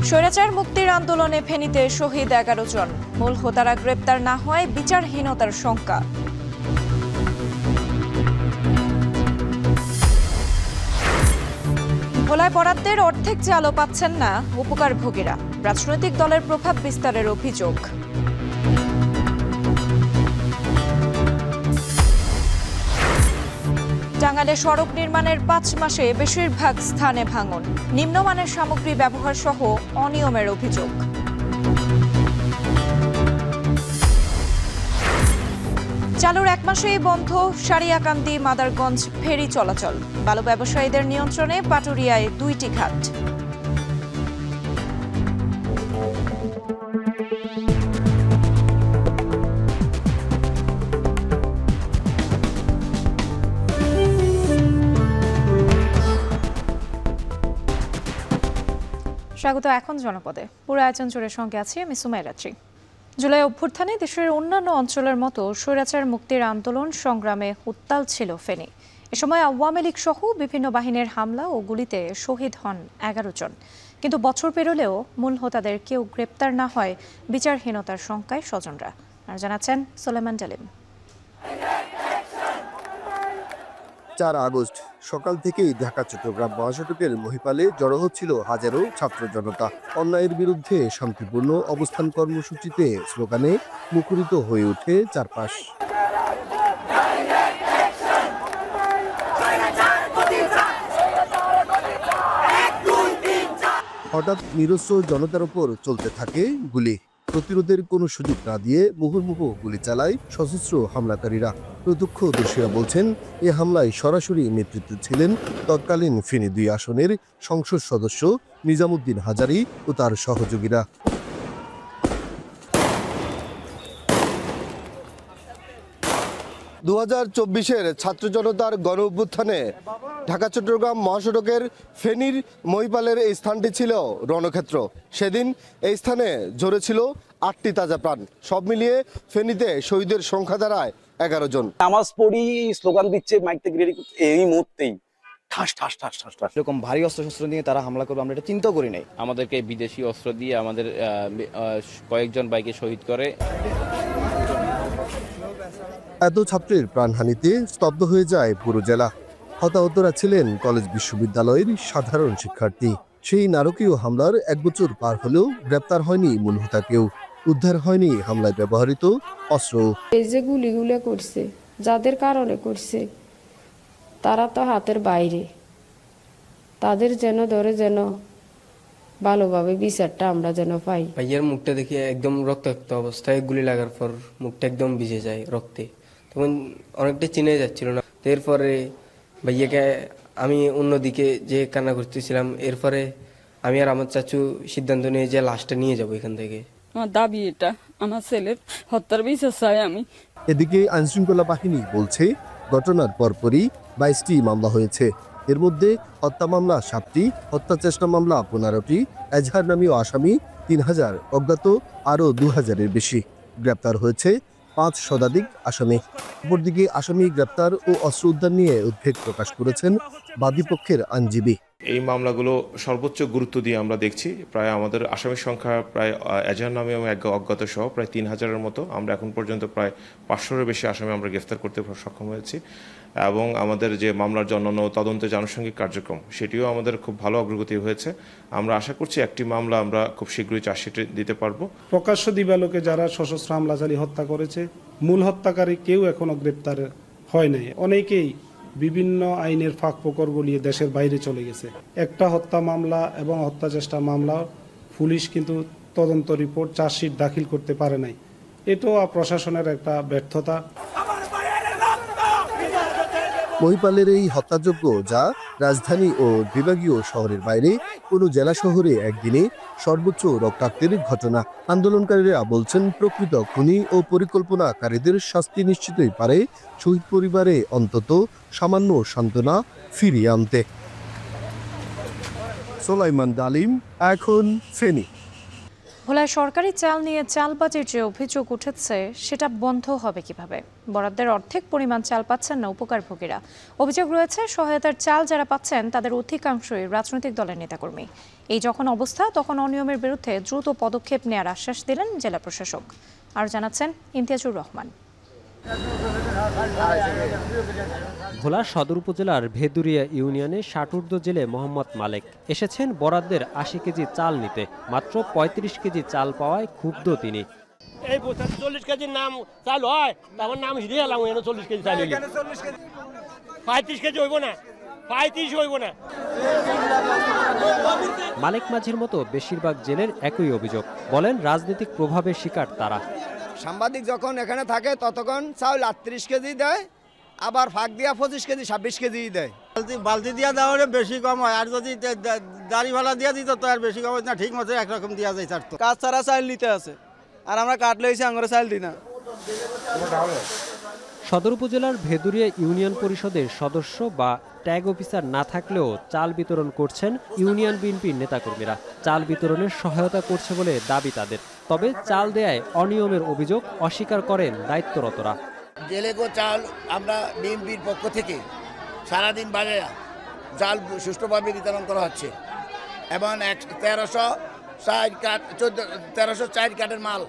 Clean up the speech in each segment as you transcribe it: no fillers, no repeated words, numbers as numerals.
স্বৈরাচার মুক্তির আন্দোলনে ফেনীতে শহীদ 11 জন। মূল হোতারা গ্রেপ্তার না হয় বিচারহীনতার শঙ্কা। ভোলায় বরাদ্দের অর্ধেক চালও পাচ্ছেন না উপকারভোগীরা। রাজনৈতিক দলের প্রভাব বিস্তারের অভিযোগ। টাঙ্গাইলে সড়ক নির্মাণের 5 মাসে বেশিরভাগ স্থানে ভাঙন। নিম্নমানের সামগ্রী ব্যবহার সহ অনিয়মের অভিযোগ। চালুর 1 মাসেই বন্ধ সারিয়াকান্দি মাদারগঞ্জ ফেরি চলাচল। বালু ব্যবসায়ীদের নিয়ন্ত্রণে পাটুরিয়ায় 2টি ঘাট। স্বাগত এখন জনপদে। পুরো আয়োজন জুড়ে সঙ্গে আছি আমি সুমাইরাত্রী। জুলাই অভ্যুত্থানে দেশের অন্যান্য অঞ্চলের মতো স্বৈরাচার মুক্তির আন্দোলন সংগ্রামে উত্তাল ছিল ফেনী। এ সময় আওয়ামী লীগ সহ বিভিন্ন বাহিনীর হামলা ও গুলিতে শহীদ হন 11 জন। কিন্তু বছর পেরোলেও মূল হোতাদের কেউ গ্রেপ্তার না হয় বিচারহীনতার শঙ্কায় স্বজনরা। আর জানাচ্ছেন সোলেমান ডালিম। 4 আগস্ট সকাল থেকেই ঢাকা চট্টগ্রাম মহাসড়কের মহিপালে জড়ো হচ্ছিল হাজারো ছাত্র জনতা। অন্যায়ের বিরুদ্ধে শান্তিপূর্ণ অবস্থান কর্মসূচিতে স্লোগানে মুখরিত হয়ে ওঠে চারপাশ। হঠাৎ নিরস্ত্র জনতার উপর চলতে থাকে গুলি। প্রতিরোধের কোনো সুযোগ না দিয়ে মুহুর্মুহু গুলি চালায় সশস্ত্র হামলাকারীরা। প্রত্যক্ষদর্শীরা বলছেন, এ হামলায় সরাসরি নেতৃত্বে ছিলেন তৎকালীন ফেনী 2 আসনের সংসদ সদস্য নিজামুদ্দিন হাজারী ও তার সহযোগীরা। দু 2024-এর ছাত্র জনতার গণ অভ্যুত্থানে ঢাকা চট্টগ্রাম মহাসড়কের ফেনীর মহিপালের এই স্থানটি ছিল রণক্ষেত্র। সেদিন এই স্থানে ঝরেছিল 8টি তাজা প্রাণ। সব মিলিয়ে ফেনীতে শহীদের সংখ্যা দাঁড়ায় 11 জন। নামাজ পড়ি স্লোগান দিচ্ছে মাইক থেকে রেডি করতে, এই মুহূর্তেই ঠাস ঠাস ঠাস ঠাস ঠাস এরকম ভারী অস্ত্র নিয়ে তারা হামলা করবে আমরা এটা চিন্তা করি নাই। আমাদেরকে বিদেশি অস্ত্র দিয়ে আমাদের কয়েকজন বাইকে শহীদ করে। এত ছাত্রের প্রাণহানিতে স্তব্ধ হয়ে যায় পুরো জেলা। হতাহতরা ছিলেন কলেজ বিশ্ববিদ্যালয়ের সাধারণ শিক্ষার্থী। সেই নারকীয় হামলার 1 বছর পার হলেও গ্রেপ্তার হয়নি মূল হোতা কেউ। উদ্ধার হয়নি হামলায় ব্যবহৃত অস্ত্র। এই যে গুলিগুলো করছে, যাদের কারণে করছে তারা তো হাতের বাইরে। তাদের যেন ধরে যেন ভালোভাবে বিচারটা আমরা যেন পাই। ভাইয়ের মুখটা দেখে একদম রক্তাক্ত অবস্থায়, গুলি লাগার পর মুখটা একদম ভিজে যায় রক্তে। তখন অনেকটা চিনে যাচ্ছিল না। এরপরে ভাইয়াকে আমি অন্যদিকে যে কান্না করতেছিলাম, এরপরে আমি আর আমার চাচু সিদ্ধান্ত নিয়ে যে লাশটা নিয়ে যাবো এখান থেকে। আমার দাবি এটা, আমার ছেলের হত্যার বিচার চাই আমি। এদিকে আইনশৃঙ্খলা বাহিনী বলছে, ঘটনার পরপরই 22টি মামলা হয়েছে। এর মধ্যে হত্যা মামলা 7টি, হত্যা চেষ্টা মামলা 15টি, এজাহার নামীয় আসামি 3000, অজ্ঞাত আরও 2000-এর বেশি। গ্রেপ্তার হয়েছে 5 শতাধিক আসামি। অপরদিকে আসামি গ্রেপ্তার ও অস্ত্র উদ্ধার নিয়ে উদ্বেগ প্রকাশ করেছেন বাদীপক্ষের আইনজীবী। এই মামলাগুলো সর্বোচ্চ গুরুত্ব দিয়ে আমরা দেখছি। প্রায় আমাদের আসামির সংখ্যা প্রায় এজাহার নামে এবং অজ্ঞাত সহ প্রায় 3000-এর মতো। আমরা এখন পর্যন্ত প্রায় 500-এর বেশি আসামি আমরা গ্রেফতার করতে সক্ষম হয়েছি। এবং আমাদের যে মামলার জন্য তদন্তের যে আনুষঙ্গিক কার্যক্রম, সেটিও আমাদের খুব ভালো অগ্রগতি হয়েছে। আমরা আশা করছি একটি মামলা আমরা খুব শীঘ্রই চার্জশিট দিতে পারবো। প্রকাশ্য দিবালোকে যারা সশস্ত্র হামলা চালিয়ে হত্যা করেছে, মূল হত্যাকারী কেউ এখনো গ্রেপ্তার হয় নাই। অনেকেই বিভিন্ন আইনের ফাঁক ফোকর গলিয়ে দেশের বাইরে চলে গেছে। একটা হত্যা মামলা এবং হত্যা চেষ্টা মামলা পুলিশ কিন্তু তদন্ত রিপোর্ট চার্জশিট দাখিল করতে পারে নাই। এটাও প্রশাসনের একটা ব্যর্থতা। মহিপালের এই হত্যাযজ্ঞ, যা রাজধানী ও বিভাগীয় শহরের বাইরে কোনো জেলা শহরে একদিনে সর্বোচ্চ রক্তাক্তের ঘটনা। আন্দোলনকারীরা বলছেন, প্রকৃত খুনি ও পরিকল্পনাকারীদের শাস্তি নিশ্চিতই পারে শহীদ পরিবারে অন্তত সামান্য সান্ত্বনা ফিরিয়ে আনতে। সোলাইমান ডালিম, এখন ফেনী। ভোলায় সরকারি চাল নিয়ে চালবাজির যে অভিযোগ উঠেছে সেটা বন্ধ হবে কিভাবে? বরাদ্দের অর্ধেক পরিমাণ চাল পাচ্ছেন না উপকারভোগীরা। অভিযোগ রয়েছে সহায়তার চাল যারা পাচ্ছেন তাদের অধিকাংশই রাজনৈতিক দলের নেতাকর্মী। এই যখন অবস্থা, তখন অনিয়মের বিরুদ্ধে দ্রুত পদক্ষেপ নেওয়ার আশ্বাস দিলেন জেলা প্রশাসক। আর জানাচ্ছেন ইমতিয়াজুর রহমান। ভোলা সদর উপজেলার ভেদুরিয়া ইউনিয়নে ষাটুর্ধ জেলে মোহাম্মদ মালেক এসেছেন বরাদ্দের ৮০ কেজি চাল নিতে। মাত্র ৩৫ কেজি চাল পাওয়ায় ক্ষুব্ধ তিনি। এই ৪০ কেজির নাম চাল হয়, তারপর নাম হিরিয়ে এলাম ৪০ কেজি চাল ৩৫ কেজি হইব না, ৩৫ হইব না। মালেক মাঝির মতো বেশিরভাগ জেলের একই অভিযোগ। বলেন রাজনৈতিক প্রভাবের শিকার তারা। সাংবাদিক যখন এখানে থাকে ততক্ষণ চাউল ৩৮ কেজি দেয়, আবার ফাঁক দিয়া ২৫ কেজি ২৬ কেজি দেয়। বালতি দিয়া দেওয়া বেশি কম হয়, আর যদি দাড়ি ভালা দিয়া দিত তো আর বেশি কম হয় না। ঠিক মতো একরকম দিয়া যায় স্যার। তো কাজ ছাড়া চাল নিতে আছে, আর আমরা কাট লইছি আঙ্গুরে চাল দিই না। সদর উপজেলার ভেদুরিয়া ইউনিয়ন পরিষদের সদস্য বা ট্যাগ অফিসার না থাকলেও চাল বিতরণ করছেন ইউনিয়ন বিএনপির নেতাকর্মীরা। চাল বিতরণের সহায়তা করছে বলে দাবি তাদের। তবে চাল দেয়ায় অনিয়মের অভিযোগ অস্বীকার করেন দায়িত্বরতরা। জেলেগো চাল আমরা বিএনপির পক্ষ থেকে সারাদিন বাজে চাল সুষ্ঠুভাবে বিতরণ করা হচ্ছে এবং 1304 কার্ডের মাল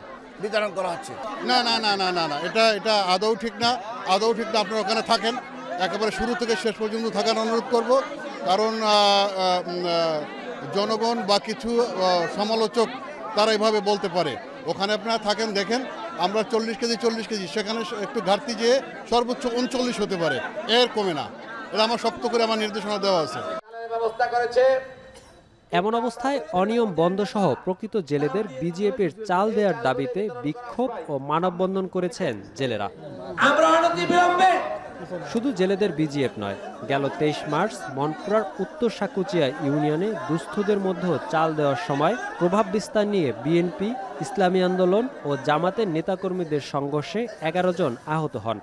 বিতরণ করা হচ্ছে। না না না না না না এটা আদৌ ঠিক না, আদৌ ঠিক না। আপনারা ওখানে থাকেন, একেবারে শুরু থেকে শেষ পর্যন্ত থাকার অনুরোধ করব। কারণ জনগণ বা কিছু সমালোচক তারা এভাবে বলতে পারে। ওখানে আপনারা থাকেন, দেখেন আমরা 40 কেজি, সেখানে একটু ঘাটতি যেয়ে সর্বোচ্চ 39 হতে পারে, এর কমে না। এটা আমার শক্ত করে আমার নির্দেশনা দেওয়া আছে। এমন অবস্থায় অনিয়ম বন্ধ সহ প্রকৃত জেলেদের বিজিএফের চাল দেওয়ার দাবিতে বিক্ষোভ ও মানববন্ধন করেছেন জেলেরা। শুধু জেলেদের বিজিএফ নয়, গেল 23 মার্চ মনপুরার উত্তর সাকুচিয়া ইউনিয়নে দুস্থদের মধ্যে চাল দেওয়ার সময় প্রভাব বিস্তার নিয়ে বিএনপি, ইসলামী আন্দোলন ও জামাতের নেতাকর্মীদের সংঘর্ষে 11 জন আহত হন।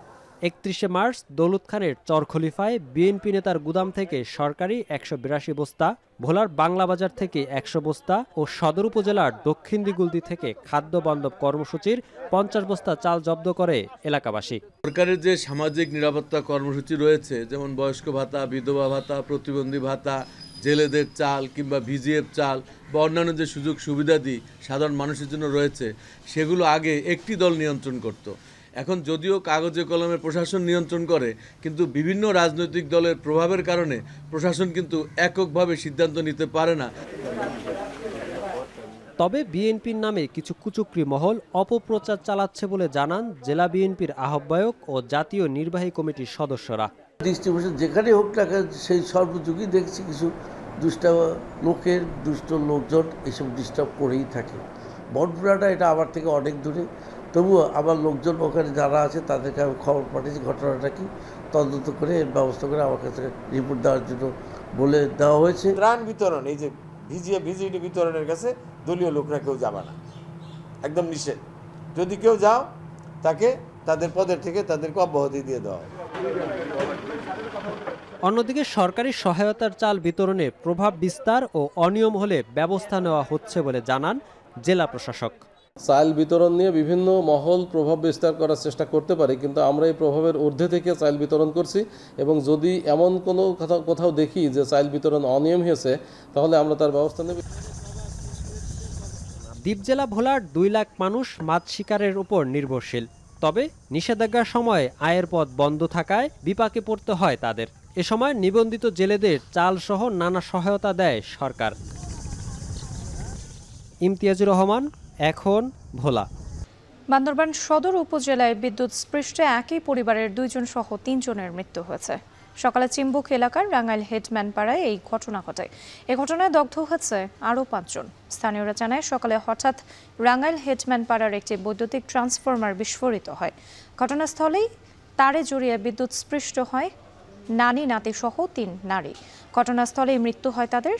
31 মার্চ দৌলত খানের চরখলিফায় বিএনপি নেতার গুদাম থেকে সরকারি 182 বস্তা, ভোলার বাংলা বাজার থেকে 100 বস্তা ও সদর উপজেলার দক্ষিণ দিগুলদি থেকে খাদ্য বান্ধব কর্মসূচির 50 বস্তা চাল জব্দ করে এলাকাবাসী। সরকারের যে সামাজিক নিরাপত্তা কর্মসূচি রয়েছে, যেমন বয়স্ক ভাতা, বিধবা ভাতা, প্রতিবন্ধী ভাতা, জেলেদের চাল কিংবা ভিজিএফ চাল বা অন্যান্য যে সুযোগ সুবিধাদি সাধারণ মানুষের জন্য রয়েছে, সেগুলো আগে একটি দল নিয়ন্ত্রণ করত। এখন যদিও কাগজে কলমে প্রশাসন নিয়ন্ত্রণ করে, কিন্তু বিভিন্ন রাজনৈতিক দলের প্রভাবের কারণে প্রশাসন কিন্তু এককভাবে সিদ্ধান্ত নিতে পারে না। তবে বিএনপির নামে কিছু কুচক্রী মহল অপপ্রচার চালাচ্ছে বলে জানান জেলা বিএনপির আহ্বায়ক ও জাতীয় নির্বাহী কমিটির সদস্যরা। ডিস্ট্রিবিউশন যেখানে হোক না, সেই সর্বযুগই দেখছি কিছু দুষ্ট লোকজন এসব ডিস্টার্ব করেই থাকে। বনপুরাটা এটা আমার থেকে অনেক দূরে, তবুও আমার লোকজন ওখানে যারা আছে তাদেরকে আমি খবর পাঠিয়েছি ঘটনাটা কি, তদন্ত করে এর ব্যবস্থা করে আমার কাছে রিপোর্ট দেওয়ার জন্য বলে দেওয়া হয়েছে। ত্রাণ বিতরণ, এই যে ভিজিটি বিতরণের কাছে দলীয় লোকরা কেউ যাবে না, একদম নিষেধ। যদি কেউ যাও তাকে তাদের পদের থেকে তাদেরকে অব্যাহতি দিয়ে দেওয়া হয়। অন্যদিকে সরকারি সহায়তার চাল বিতরণে প্রভাব বিস্তার ও অনিয়ম হলে ব্যবস্থা নেওয়া হচ্ছে বলে জানান জেলা প্রশাসক। চাল বিতরণ নিয়ে বিভিন্ন মহল প্রভাব বিস্তার করার চেষ্টা করতে পারে, কিন্তু আমরা এই প্রভাবের ঊর্ধ্বে থেকে চাল বিতরণ করছি এবং যদি এমন কোনো কোথাও দেখি যে চাল বিতরণ অনিয়ম হয়েছে, তাহলে আমরা তার ব্যবস্থা নেব। দ্বীপ জেলা ভোলার 2 লাখ মানুষ মাছ শিকারের উপর নির্ভরশীল। তবে নিষেধাজ্ঞার সময় আয়ের পথ বন্ধ থাকায় বিপাকে পড়তে হয় তাদের। এ সময় নিবন্ধিত জেলেদের চাল সহ নানা সহায়তা দেয় সরকার। ইমতিয়াজুর রহমান, এখন ভোলা। বান্দরবান সদর উপজেলায় বিদ্যুৎ স্পৃষ্টে একই পরিবারের 2 জন সহ 3 জনের মৃত্যু হয়েছে। সকালে চিম্বুক এলাকার রাঙ্গাইল হেডম্যান পাড়ায় এই ঘটনা ঘটে। এ ঘটনায় দগ্ধ হয়েছে আরও 5 জন। স্থানীয়রা জানায় সকালে হঠাৎ রাঙ্গাইল হেডম্যান পাড়ার একটি বৈদ্যুতিক ট্রান্সফরমার বিস্ফোরিত হয়। ঘটনাস্থলেই তারে জড়িয়ে বিদ্যুৎ স্পৃষ্ট হয় নানি নাতি সহ 3 নারী। ঘটনাস্থলেই মৃত্যু হয় তাদের।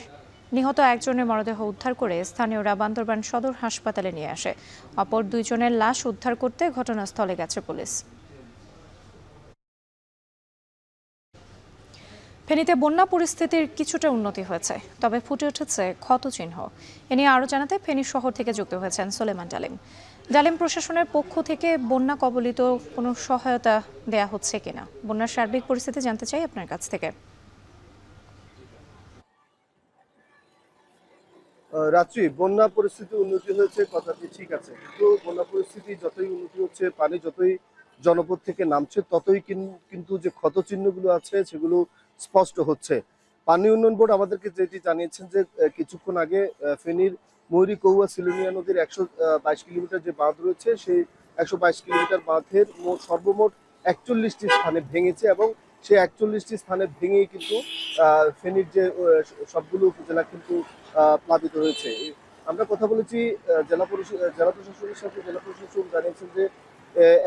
নিহত 1 জনের মরদেহ উদ্ধার করে স্থানীয়রা বান্দরবান সদর হাসপাতালে নিয়ে আসে। অপর 2 জনের লাশ উদ্ধার করতে ঘটনাস্থলে গেছে পুলিশ। ফেনীতে বন্যা পরিস্থিতির কিছুটা উন্নতি হয়েছে, তবে ফুটে উঠেছে ক্ষতচিহ্ন। এ নিয়ে আরও জানাতে ফেনী শহর থেকে যুক্ত হয়েছেন সোলেমান ডালিম। ডালিম, প্রশাসনের পক্ষ থেকে বন্যা কবলিত কোনো সহায়তা দেয়া হচ্ছে কিনা, বন্যার সার্বিক পরিস্থিতি জানতে চাই আপনার কাছ থেকে। রাত্রি বন্যা পরিস্থিতি উন্নতি হয়েছে, কথাটি ঠিক আছে, কিন্তু বন্যা পরিস্থিতি যতই উন্নতি হচ্ছে, পানি যতই জনপদ থেকে নামছে, ততই কিন্তু যে ক্ষত চিহ্নগুলো আছে সেগুলো স্পষ্ট হচ্ছে। পানি উন্নয়ন বোর্ড আমাদেরকে যেটি জানিয়েছেন যে কিছুক্ষণ আগে ফেনীর ময়ূরী কৌয়া সিলোনিয়া নদীর 122 কিলোমিটার যে বাঁধ রয়েছে, সেই 122 কিলোমিটার বাঁধের সর্বমোট 41টি স্থানে ভেঙেছে এবং সেই 41টি স্থানে ভেঙেই কিন্তু ফেনীর যে সবগুলো উপজেলা কিন্তু প্লাবিত হয়েছে। আমরা কথা বলেছি জেলা প্রশাসনের সাথে। জেলা প্রশাসন জানিয়েছেন যে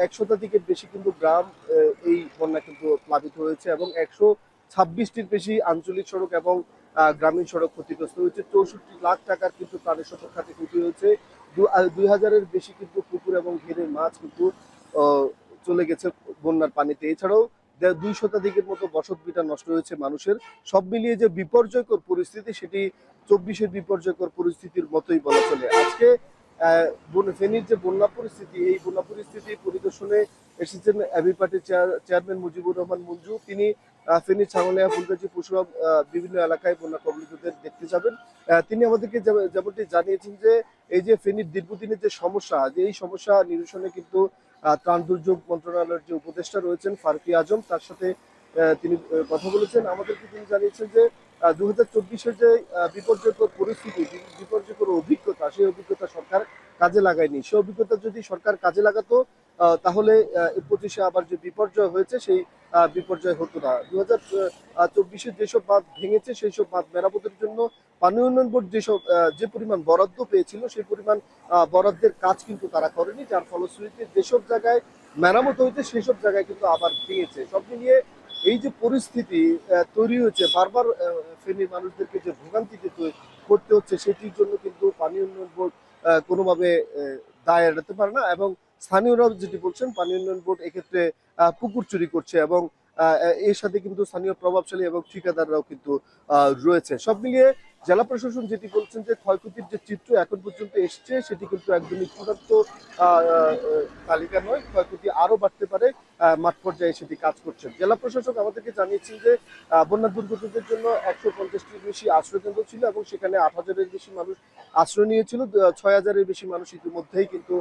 100 শতাধিকের বেশি কিন্তু গ্রাম এই বন্যা কিন্তু প্লাবিত হয়েছে এবং 126টির বেশি আঞ্চলিক সড়ক এবং গ্রামীণ সড়ক ক্ষতিগ্রস্ত হয়েছে। 64 লাখ টাকার কিন্তু প্রাণী সম্পদ খাতে ক্ষতি হয়েছে। 2000-এর বেশি কিন্তু পুকুর এবং ঘেরের মাছ কিন্তু চলে গেছে বন্যার পানিতে। এছাড়াও 2 শতাধিকের মতো বসত ভিটা নষ্ট হয়েছে মানুষের। সব মিলিয়ে যে বিপর্যয়কর পরিস্থিতি, সেটি 24-এর বিপর্যয়কর পরিস্থিতির মতোই বলা চলে। আজকে ফেনীর যে বন্যা পরিস্থিতি, এই বন্যা পরিস্থিতি পরিদর্শনে এসেছেন এবি পার্টির চেয়ারম্যান মুজিবুর রহমান মঞ্জু। তিনি ফেনীর ছাগলিয়া, ফুলগাজী, পশুরা বিভিন্ন এলাকায় বন্যা কবলিতদের দেখতে যাবেন। তিনি আমাদেরকে যেমনটি জানিয়েছেন যে এই যে ফেনীর দীর্ঘদিনের যে সমস্যা, যে এই সমস্যা নিরসনে কিন্তু ত্রাণ দুর্যোগ মন্ত্রণালয়ের যে উপদেষ্টা রয়েছেন ফারুকি আজম, তার সাথে তিনি কথা বলেছেন। আমাদেরকে তিনি জানিয়েছেন যে 2024-এর যে বিপর্যয়কর পরিস্থিতি, বিপর্যয়কর অভিজ্ঞতা, সেই অভিজ্ঞতা সরকার কাজে লাগায়নি। সেই অভিজ্ঞতা যদি সরকার কাজে লাগাতো তাহলে 25-এ আবার যে বিপর্যয় হয়েছে সেই বিপর্যয় হতো না। 2024-এ যেসব বাঁধ ভেঙেছে সেই সব বাঁধ মেরামতের জন্য পানি উন্নয়ন বোর্ড যে পরিমাণ বরাদ্দ পেয়েছিল সেই পরিমাণ বরাদ্দের কাজ কিন্তু তারা করেনি, যার ফলশ্রুতিতে যেসব জায়গায় মেরামত হয়েছে সেই সব জায়গায় কিন্তু আবার ভেঙেছে। সব মিলিয়ে এই যে পরিস্থিতি তৈরি হয়েছে, বারবার ফেনীর মানুষদেরকে যে ভোগান্তিতে করতে হচ্ছে, সেটির জন্য কিন্তু পানি উন্নয়ন বোর্ড কোনোভাবে দায় এড়াতে পারে না এবং স্থানীয়রাও যেটি বলছেন, পানি উন্নয়ন বোর্ড এক্ষেত্রে পুকুর চুরি করছে এবং এর সাথে কিন্তু স্থানীয় প্রভাবশালী এবং ঠিকাদাররাও কিন্তু রয়েছে। সব মিলিয়ে জেলা প্রশাসন যেটি বলছেন যে ক্ষয়ক্ষতির যে চিত্র এখন পর্যন্ত এসছে, সেটি কিন্তু একদমই চূড়ান্ত তালিকা নয়, ক্ষয়ক্ষতি আরো বাড়তে পারে, মাঠ পর্যায়ে সেটি কাজ করছেন। জেলা প্রশাসক আমাদেরকে জানিয়েছেন যে বন্যা দুর্গতদের জন্য 150টির বেশি আশ্রয়কেন্দ্র ছিল এবং সেখানে 8000-এর বেশি মানুষ আশ্রয় নিয়েছিল। 6000-এর বেশি মানুষ ইতিমধ্যেই কিন্তু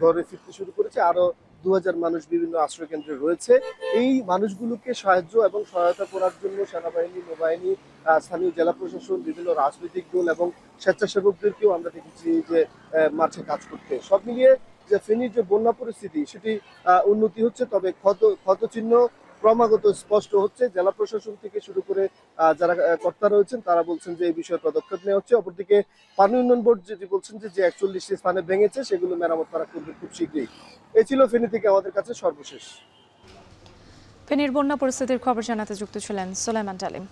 ঘরে ফিরতে শুরু করেছে, আরো 2000 মানুষ বিভিন্ন আশ্রয় কেন্দ্রে রয়েছে। এই মানুষগুলোকে সাহায্য এবং সহায়তা করার জন্য সেনাবাহিনী, নৌবাহিনী, স্থানীয় জেলা প্রশাসন, বিভিন্ন রাজনৈতিক দল এবং স্বেচ্ছাসেবকদেরকেও আমরা দেখেছি যে মাঠে কাজ করতে। সব মিলিয়ে যে ফেনীর যে বন্যা পরিস্থিতি, সেটি উন্নতি হচ্ছে, তবে ক্ষতচিহ্ন ক্রমাগত স্পষ্ট হচ্ছে। জেলা প্রশাসন থেকে শুরু করে যারা কর্তা রয়েছেন তারা বলছেন যে এই বিষয়ে পদক্ষেপ নেওয়া হচ্ছে। অপরদিকে পানি উন্নয়ন বোর্ড যেটি বলছেন যে 41টি স্থানে ভেঙেছে সেগুলো মেরামত করা করবে খুব শীঘ্রই। এই ছিল ফেনী থেকে আমাদের কাছে সর্বশেষ। ফেনীর বন্যা পরিস্থিতির খবর জানাতে যুক্ত ছিলেন সোলেমান ডালিম।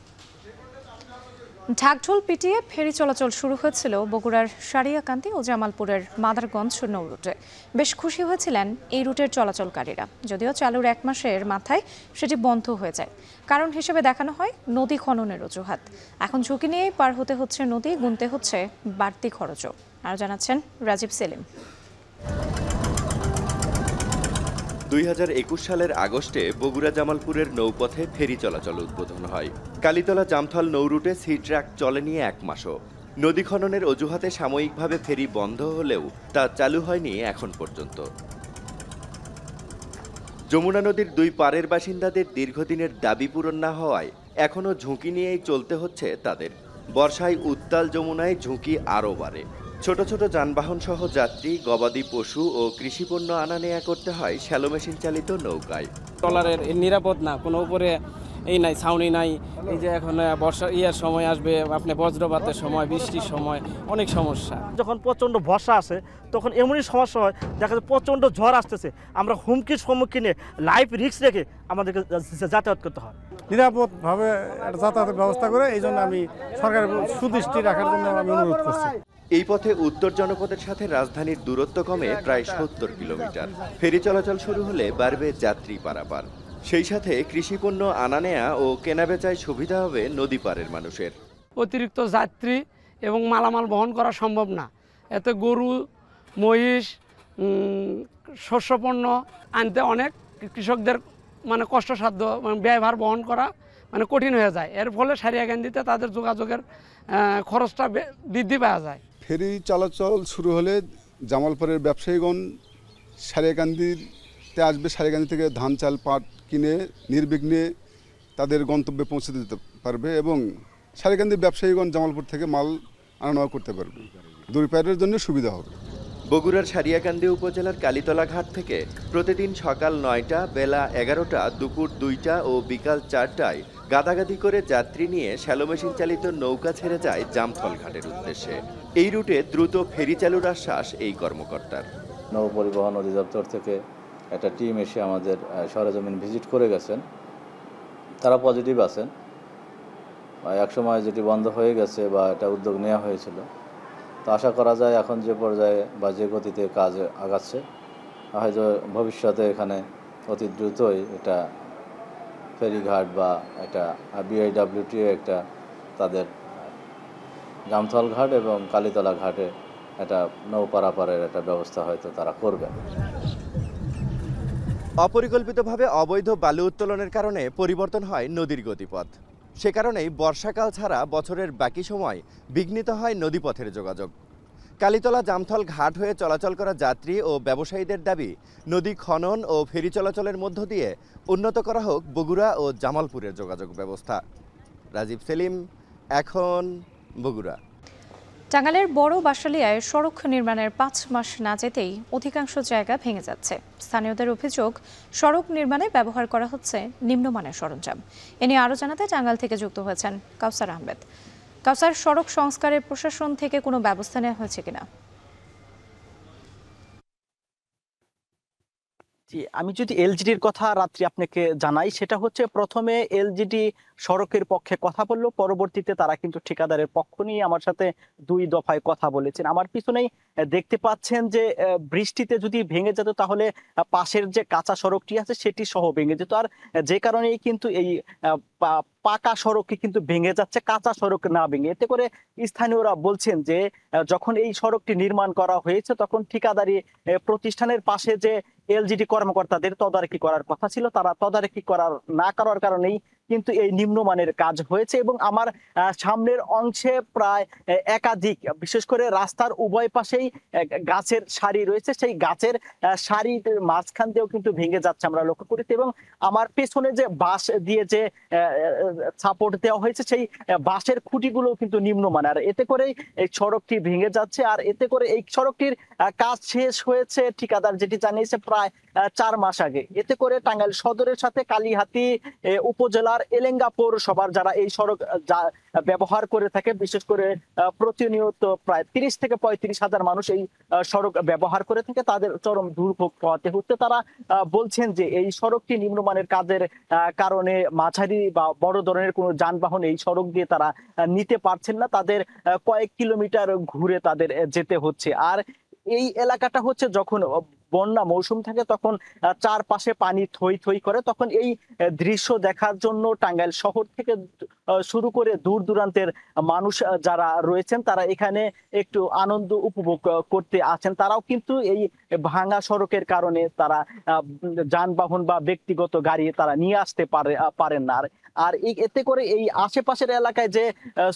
ঢাকঢোল পিটিয়ে ফেরি চলাচল শুরু হয়েছিল বগুড়ার সারিয়াকান্দি ও জামালপুরের মাদারগঞ্জ নৌ রুটে। বেশ খুশি হয়েছিলেন এই রুটের চলাচলকারীরা, যদিও চালুর 1 মাসের মাথায় সেটি বন্ধ হয়ে যায়। কারণ হিসেবে দেখানো হয় নদী খননের অজুহাত। এখন ঝুঁকি নিয়েই পার হতে হচ্ছে নদী, গুনতে হচ্ছে বাড়তি খরচও। আর জানাচ্ছেন রাজীব সেলিম। 2021 সালের আগস্টে বগুড়া জামালপুরের নৌপথে ফেরি চলাচল উদ্বোধন হয়। কালীতলা জামথল নৌ রুটে সি ট্র্যাক চলেনি 1 মাসও। নদী খননের অজুহাতে সাময়িকভাবে ফেরি বন্ধ হলেও তা চালু হয়নি এখন পর্যন্ত। যমুনা নদীর 2 পারের বাসিন্দাদের দীর্ঘদিনের দাবি পূরণ না হওয়ায় এখনও ঝুঁকি নিয়েই চলতে হচ্ছে তাদের। বর্ষায় উত্তাল যমুনায় ঝুঁকি আরও বাড়ে। ছোট ছোট যানবাহন সহ যাত্রী, গবাদি পশু ও কৃষিপণ্য আনা নেয়া করতে হয় শ্যালো মেশিন চালিত নৌকায়। ট্রলারের নিরাপদ না, কোনো উপরে এই নাই, ছাউনি নাই। এই যে এখন বর্ষা সময় আসবে, আপনি বজ্রপাতের সময়, বৃষ্টির সময় অনেক সমস্যা। যখন প্রচণ্ড বর্ষা আসে তখন এমনই সমস্যা হয়, দেখা যায় প্রচণ্ড ঝড় আসতেছে, আমরা হুমকির সম্মুখীনে লাইফ রিস্ক রেখে আমাদেরকে যাতায়াত করতে হয়। নিরাপদভাবে যাতায়াতের ব্যবস্থা করে এই জন্য আমি সরকারের সুদৃষ্টি রাখার জন্য আমি অনুরোধ করছি। এই পথে উত্তর জনপদের সাথে রাজধানীর দূরত্ব কমে প্রায় 70 কিলোমিটার। ফেরি চলাচল শুরু হলে বাড়বে যাত্রী পারাপার। সেই সাথে কৃষিপণ্য আনা নেয়া ও কেনাবেচায় সুবিধা হবে নদী পারের মানুষের। অতিরিক্ত যাত্রী এবং মালামাল বহন করা সম্ভব না, এতে গরু মহিষ শস্যপণ্য আনতে অনেক কৃষকদের কষ্টসাধ্য ব্যয়ভার বহন করা কঠিন হয়ে যায়। এর ফলে সারিয়াকান্দিতে তাদের যোগাযোগের খরচটা বৃদ্ধি পাওয়া যায়। ফেরি চলাচল শুরু হলে জামালপুরের ব্যবসায়ীগণ সারিয়াকান্দিতে আসবে, সারিয়াকান্দি থেকে ধান চাল পাট কিনে নির্বিঘ্নে তাদের গন্তব্যে পৌঁছে দিতে পারবে এবং সারিয়াকান্দির ব্যবসায়ীগণ জামালপুর থেকে মাল আনা নেওয়া করতে পারবে। দুই পারের জন্য সুবিধা হবে। বগুড়ার সারিয়াকান্দি উপজেলার কালীতলা ঘাট থেকে প্রতিদিন সকাল ৯টা, বেলা ১১টা, দুপুর ২টা ও বিকাল ৪টায় গাদাগাদি করে যাত্রী নিয়ে শ্যালো মেশিন চালিত নৌকা ছেড়ে যায় জামথল ঘাটের উদ্দেশ্যে। এই রুটে দ্রুত ফেরি চালুর আশ্বাস এই কর্মকর্তার। নৌ পরিবহন অধিদপ্তর থেকে একটা টিম এসে আমাদের সরেজমিন ভিজিট করে গেছেন, তারা পজিটিভ আছেন। একসময় যেটি বন্ধ হয়ে গেছে বা এটা উদ্যোগ নেওয়া হয়েছিল, তো আশা করা যায় এখন যে পর্যায়ে বা যে গতিতে কাজ আগাচ্ছে, হয়তো ভবিষ্যতে এখানে অতি দ্রুতই এটা ফেরিঘাট বা একটা বিআইডব্লিউটিও একটা তাদের জামথল ঘাট এবং কালীতলা ঘাটে একটা নৌ পারাপারের একটা ব্যবস্থা হয়তো তারা করবে। অপরিকল্পিতভাবে অবৈধ বালু উত্তোলনের কারণে পরিবর্তন হয় নদীর গতিপথ। সে কারণেই বর্ষাকাল ছাড়া বছরের বাকি সময় বিঘ্নিত হয় নদীপথের যোগাযোগ। কালীতলা জামথল ঘাট হয়ে চলাচল করা যাত্রী ও ব্যবসায়ীদের দাবি, নদী খনন ও ফেরি চলাচলের মধ্য দিয়ে উন্নত করা হোক বগুড়া ও জামালপুরের যোগাযোগ ব্যবস্থা। রাজীব সেলিম, এখন বগুড়া। টাঙ্গাইলের বড় বাসালিয়ায় সড়ক নির্মাণের ৫ মাস না যেতেই অধিকাংশ জায়গা ভেঙে যাচ্ছে। স্থানীয়দের অভিযোগ, সড়ক নির্মাণে ব্যবহার করা হচ্ছে নিম্নমানের সরঞ্জাম। এ নিয়ে আরও জানাতে টাঙ্গাইল থেকে যুক্ত হয়েছেন কাউসার আহমেদ। কাউসার, সড়ক সংস্কারের প্রশাসন থেকে কোনো ব্যবস্থা নেওয়া হয়েছে কিনা? আমি যদি এলজিডির কথা রাত্রি আপনাকে জানাই, সেটা হচ্ছে প্রথমে এলজিডি সড়কের পক্ষে কথা বললো, পরবর্তীতে তারা কিন্তু ঠিকাদারের পক্ষ নিয়ে আমার সাথে 2 দফায় কথা বলেছেন। আমার পিছনেই দেখতে পাচ্ছেন যে বৃষ্টিতে যদি ভেঙে যেত তাহলে পাশের যে কাঁচা সড়কটি আছে সেটি সহ ভেঙে যেত, আর যে কারণেই কিন্তু এই পাকা সড়ককে কিন্তু ভেঙে যাচ্ছে, কাঁচা সড়ক না ভেঙে। এতে করে স্থানীয়রা বলছেন যে যখন এই সড়কটি নির্মাণ করা হয়েছে তখন ঠিকাদারি প্রতিষ্ঠানের পাশে যে এলজিডি কর্মকর্তাদের তদারকি করার কথা ছিল, তারা তদারকি না করার কারণেই কিন্তু এই নিম্নমানের কাজ হয়েছে। এবং আমার সামনের অংশে প্রায় একাধিক, বিশেষ করে রাস্তার উভয় পাশেই গাছের সারি রয়েছে, সেই গাছের সারির মাঝখান দিয়েও কিন্তু ভেঙে যাচ্ছে আমরা লক্ষ্য করেছি। এবং আমার পেছনে যে বাঁশ দিয়ে যে সাপোর্ট দেওয়া হয়েছে সেই বাঁশের খুঁটিগুলো কিন্তু নিম্নমানের, আর এতে করেই এই সড়কটি ভেঙে যাচ্ছে। আর এতে করে এই সড়কটির কাজ শেষ হয়েছে ঠিকাদার যেটি জানিয়েছে প্রায় 4 মাস আগে। এতে করে টাঙ্গাইল সদরের সাথে কালিহাতী উপজেলার এলেঙ্গা পৌরসভার যারা এই সড়ক ব্যবহার করে থাকে, বিশেষ করে প্রতিনিয়ত প্রায় 30 থেকে 35 হাজার মানুষ এই সড়ক ব্যবহার করে থাকে, তাদের চরম দুর্ভোগ পোহাতে হচ্ছে। তারা বলছেন যে এই সড়কটি নিম্নমানের কাজের কারণে মাঝারি বা বড় ধরনের কোনো যানবাহন এই সড়ক দিয়ে তারা নিতে পারছেন না, তাদের কয়েক কিলোমিটার ঘুরে তাদের যেতে হচ্ছে। আর এই এলাকাটা হচ্ছে যখন বন্যা মৌসুম থাকে তখন চারপাশে পানি থই থই করে, তখন এই দৃশ্য দেখার জন্য টাঙ্গাইল শহর থেকে শুরু করে দূর দূরান্তের মানুষ যারা রয়েছেন তারা এখানে একটু আনন্দ উপভোগ করতে আসেন। তারাও কিন্তু এই ভাঙা সড়কের কারণে তারা যানবাহন বা ব্যক্তিগত গাড়ি তারা নিয়ে আসতে পারেন না। আর এতে করে এই আশেপাশের এলাকায় যে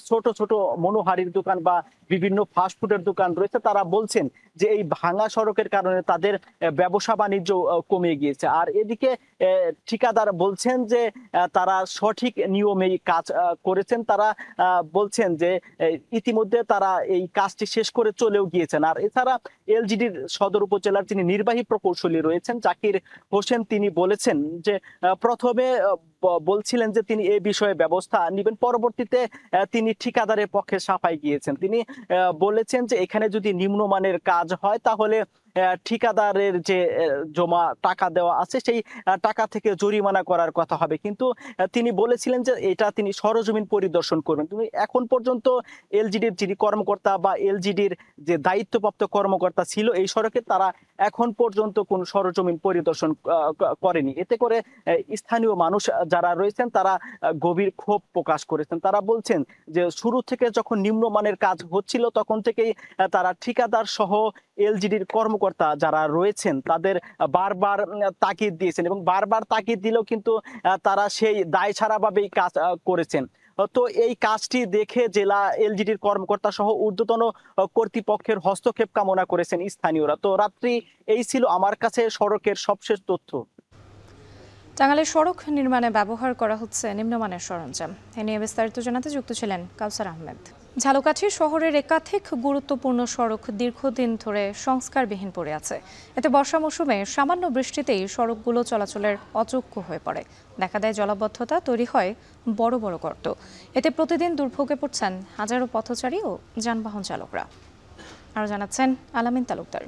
ছোট ছোট মনোহারীর দোকান বা বিভিন্ন ফাস্টফুডের দোকান রয়েছে, তারা বলছেন যে এই ভাঙা সড়কের কারণে তাদের ব্যবসা বাণিজ্য কমে গিয়েছে। আর এদিকে ঠিকাদার বলছেন যে তারা সঠিক নিয়মেই কাজ করেছেন, তারা বলছেন যে ইতিমধ্যে তারা এই কাজটি শেষ করে চলেও গিয়েছেন। আর এছাড়া এলজিডির সদর উপজেলার যিনি নির্বাহী প্রকৌশলী রয়েছেন জাকির হোসেন, তিনি বলেছেন যে প্রথমে বলছিলেন যে তিনি এই বিষয়ে ব্যবস্থা নেবেন, পরবর্তীতে তিনি ঠিকাদারের পক্ষে সাফাই গিয়েছেন। তিনি বলেছেন যে এখানে যদি নিম্নমানের কাজ হয় তাহলে ঠিকাদারের যে জমা টাকা দেওয়া আছে সেই টাকা থেকে জরিমানা করার কথা হবে, কিন্তু তিনি বলেছিলেন যে এটা তিনি সরজমিন পরিদর্শন করবেন। কিন্তু এখন পর্যন্ত এলজিডির যিনি কর্মকর্তা বা এলজিডির যে দায়িত্বপ্রাপ্ত কর্মকর্তা ছিল এই সড়কে, তারা এখন পর্যন্ত কোন সরজমিন পরিদর্শন করেনি। এতে করে স্থানীয় মানুষ যারা রয়েছেন তারা গভীর ক্ষোভ প্রকাশ করেছেন। তারা বলছেন যে শুরু থেকে যখন নিম্নমানের কাজ হচ্ছিল তখন থেকেই তারা ঠিকাদার সহ এলজিডির কর্মকর্তা যারা রয়েছেন তাদের বারবার তাকিদ দিয়েছেন এবং বারবার তাকিদ দিলেও কিন্তু তারা সেই দায় ছাড়াভাবেই কাজ করেছেন। তো এই কাজটি দেখে জেলা এলজিডির কর্মকর্তা সহ ঊর্ধ্বতন কর্তৃপক্ষের হস্তক্ষেপ কামনা করেছেন স্থানীয়রা। তো রাত্রি এই ছিল আমার কাছে সড়কের সবশেষ তথ্য। টাঙ্গাইলে সড়ক নির্মাণে ব্যবহার করা হচ্ছে নিম্নমানের সরঞ্জাম। এ নিয়ে বিস্তারিত জানাতে যুক্ত ছিলেন কাউসার আহমেদ। ঝালকাঠি শহরের একাধিক গুরুত্বপূর্ণ সড়ক দীর্ঘদিন ধরে সংস্কারবিহীন পড়ে আছে। এতে বর্ষা মৌসুমে সামান্য বৃষ্টিতেই সড়কগুলো চলাচলের অযোগ্য হয়ে পড়ে। দেখা দেয় জলাবদ্ধতা, তৈরি হয় বড় বড় গর্ত। এতে প্রতিদিন দুর্ভোগে পড়ছেন হাজারো পথচারী ও যানবাহন চালকরা। আরও জানাচ্ছেন আলামিন তালুকদার।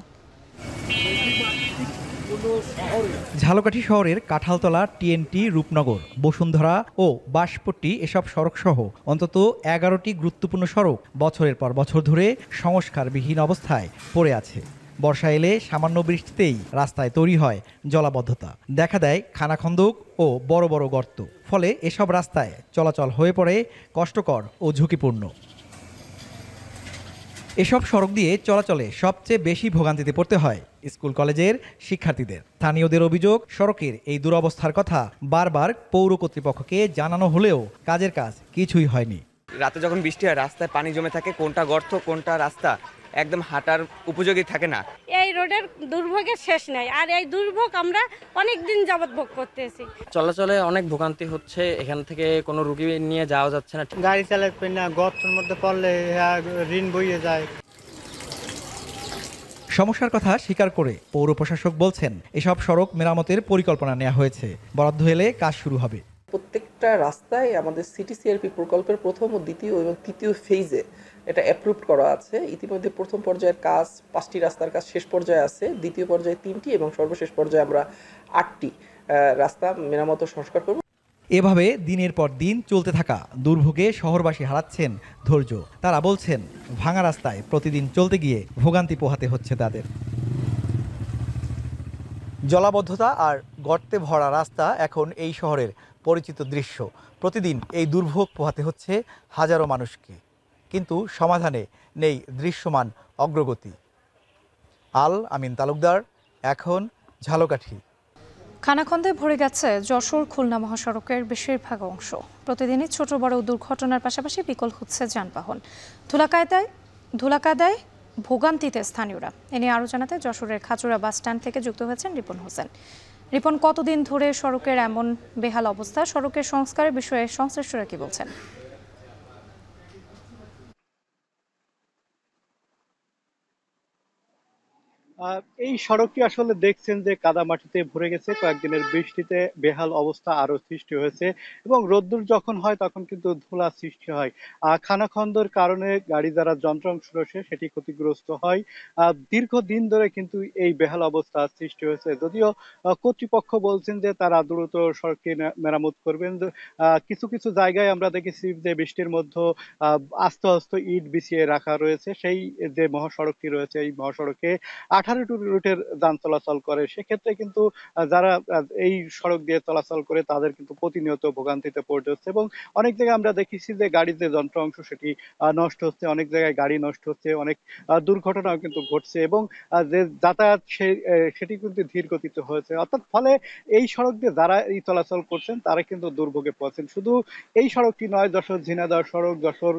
ঝালকাঠি শহরের কাঁঠালতলা, টিএনটি, রূপনগর, বসুন্ধরা ও বাঁশপট্টি এসব সড়ক সহ অন্তত 11টি গুরুত্বপূর্ণ সড়ক বছরের পর বছর ধরে সংস্কারবিহীন অবস্থায় পড়ে আছে। বর্ষা এলে সামান্য বৃষ্টিতেই রাস্তায় তৈরি হয় জলাবদ্ধতা, দেখা দেয় খানাখন্দক ও বড় বড় গর্ত। ফলে এসব রাস্তায় চলাচল হয়ে পড়ে কষ্টকর ও ঝুঁকিপূর্ণ। এসব সড়ক দিয়ে চলাচলে সবচেয়ে বেশি ভোগান্তিতে পড়তে হয় স্কুল কলেজের শিক্ষার্থীদের। স্থানীয়দের অভিযোগ, সড়কের এই দুরবস্থার কথা বারবার পৌর কর্তৃপক্ষকে জানানো হলেও কাজের কাজ কিছুই হয়নি। রাতে যখন বৃষ্টি হয় রাস্তায় পানি জমে থাকে, কোনটা গর্ত কোনটা রাস্তা একদম হাঁটার উপযোগী থাকে না। এই রোডের দুর্ভোগের শেষ নাই, আর এই দুর্ভোগ আমরা অনেক দিন যাবৎ ভোগ করতেছি। চলাচলে অনেক ভোগান্তি হচ্ছে, এখান থেকে কোনো রুগী নিয়ে যাওয়া যাচ্ছে না। গাড়ি চালাতে না, গর্তের মধ্যে পড়লে ঋণ বইয়ে যায়। সমস্যার কথা স্বীকার করে পৌর প্রশাসক বলছেন এসব সড়ক মেরামতের পরিকল্পনা নেওয়া হয়েছে, বরাদ্দ এলে কাজ শুরু হবে। প্রত্যেকটা রাস্তায় আমাদের সিটি সিআরপি প্রকল্পের প্রথম ও দ্বিতীয় এবং তৃতীয় ফেজে এটা অ্যাপ্রুভ করা আছে। ইতিমধ্যে প্রথম পর্যায়ের কাজ 5টি রাস্তার কাজ শেষ পর্যায়ে আছে, দ্বিতীয় পর্যায়ে 3টি এবং সর্বশেষ পর্যায়ে আমরা 8টি রাস্তা মেরামত ও সংস্কার করব। এভাবে দিনের পর দিন চলতে থাকা দুর্ভোগে শহরবাসী হারাচ্ছেন ধৈর্য। তারা বলছেন ভাঙা রাস্তায় প্রতিদিন চলতে গিয়ে ভোগান্তি পোহাতে হচ্ছে তাদের। জলাবদ্ধতা আর গর্তে ভরা রাস্তা এখন এই শহরের পরিচিত দৃশ্য। প্রতিদিন এই দুর্ভোগ পোহাতে হচ্ছে হাজারো মানুষকে, কিন্তু সমাধানে নেই দৃশ্যমান অগ্রগতি। আমিন তালুকদার, এখন ঝালকাঠি। খানাখন্দে ভরে গেছে যশোর খুলনা মহাসড়কের বেশিরভাগ অংশ। প্রতিদিনই ছোট বড় দুর্ঘটনার পাশাপাশি বিকল হচ্ছে যানবাহন। ধুলাকাদায় ভোগান্তিতে স্থানীয়রা। এ নিয়ে আরও জানাতে যশোরের খাচুড়া বাস স্ট্যান্ড থেকে যুক্ত হয়েছেন রিপন হোসেন। রিপন, কতদিন ধরে সড়কের এমন বেহাল অবস্থা? সড়কের সংস্কারের বিষয়ে সংশ্লিষ্টরা কি বলছেন? এই সড়কটি আসলে দেখছেন যে কাদা মাটিতে ভরে গেছে। কয়েকদিনের বৃষ্টিতে বেহাল অবস্থা আরো সৃষ্টি হয়েছে এবং রোদ্দুর যখন হয় তখন কিন্তু ধুলা সৃষ্টি হয়। খানাখন্দর কারণে গাড়ি যারা যন্ত্রাংশ রয়েছে সেটি ক্ষতিগ্রস্ত হয়। দীর্ঘদিন ধরে কিন্তু এই বেহাল অবস্থা সৃষ্টি হয়েছে। যদিও কর্তৃপক্ষ বলছেন যে তারা দ্রুত সড়কটি মেরামত করবেন। কিছু কিছু জায়গায় আমরা দেখেছি যে বৃষ্টির মধ্যে আস্তে আস্তে ইট বিছিয়ে রাখা রয়েছে। সেই যে মহাসড়কটি রয়েছে এই মহাসড়কে 18টি রুটের যান চলাচল করে। সেক্ষেত্রে কিন্তু যারা এই সড়ক দিয়ে চলাচল করে তাদের কিন্তু প্রতিনিয়ত ভোগান্তিতে পড়তে হচ্ছে এবং অনেক জায়গায় আমরা দেখেছি যে গাড়ির যে যন্ত্র অংশ সেটি নষ্ট হচ্ছে, অনেক জায়গায় গাড়ি নষ্ট হচ্ছে, অনেক দুর্ঘটনাও কিন্তু ঘটছে এবং যে যাতায়াত সেটি কিন্তু ধীর গতিতে হয়েছে। অর্থাৎ ফলে এই সড়ক দিয়ে যারা এই চলাচল করছেন তারা কিন্তু দুর্ভোগে পড়ছেন। শুধু এই সড়কটি নয়, যশোর ঝিনাইদহ সড়ক, যশোর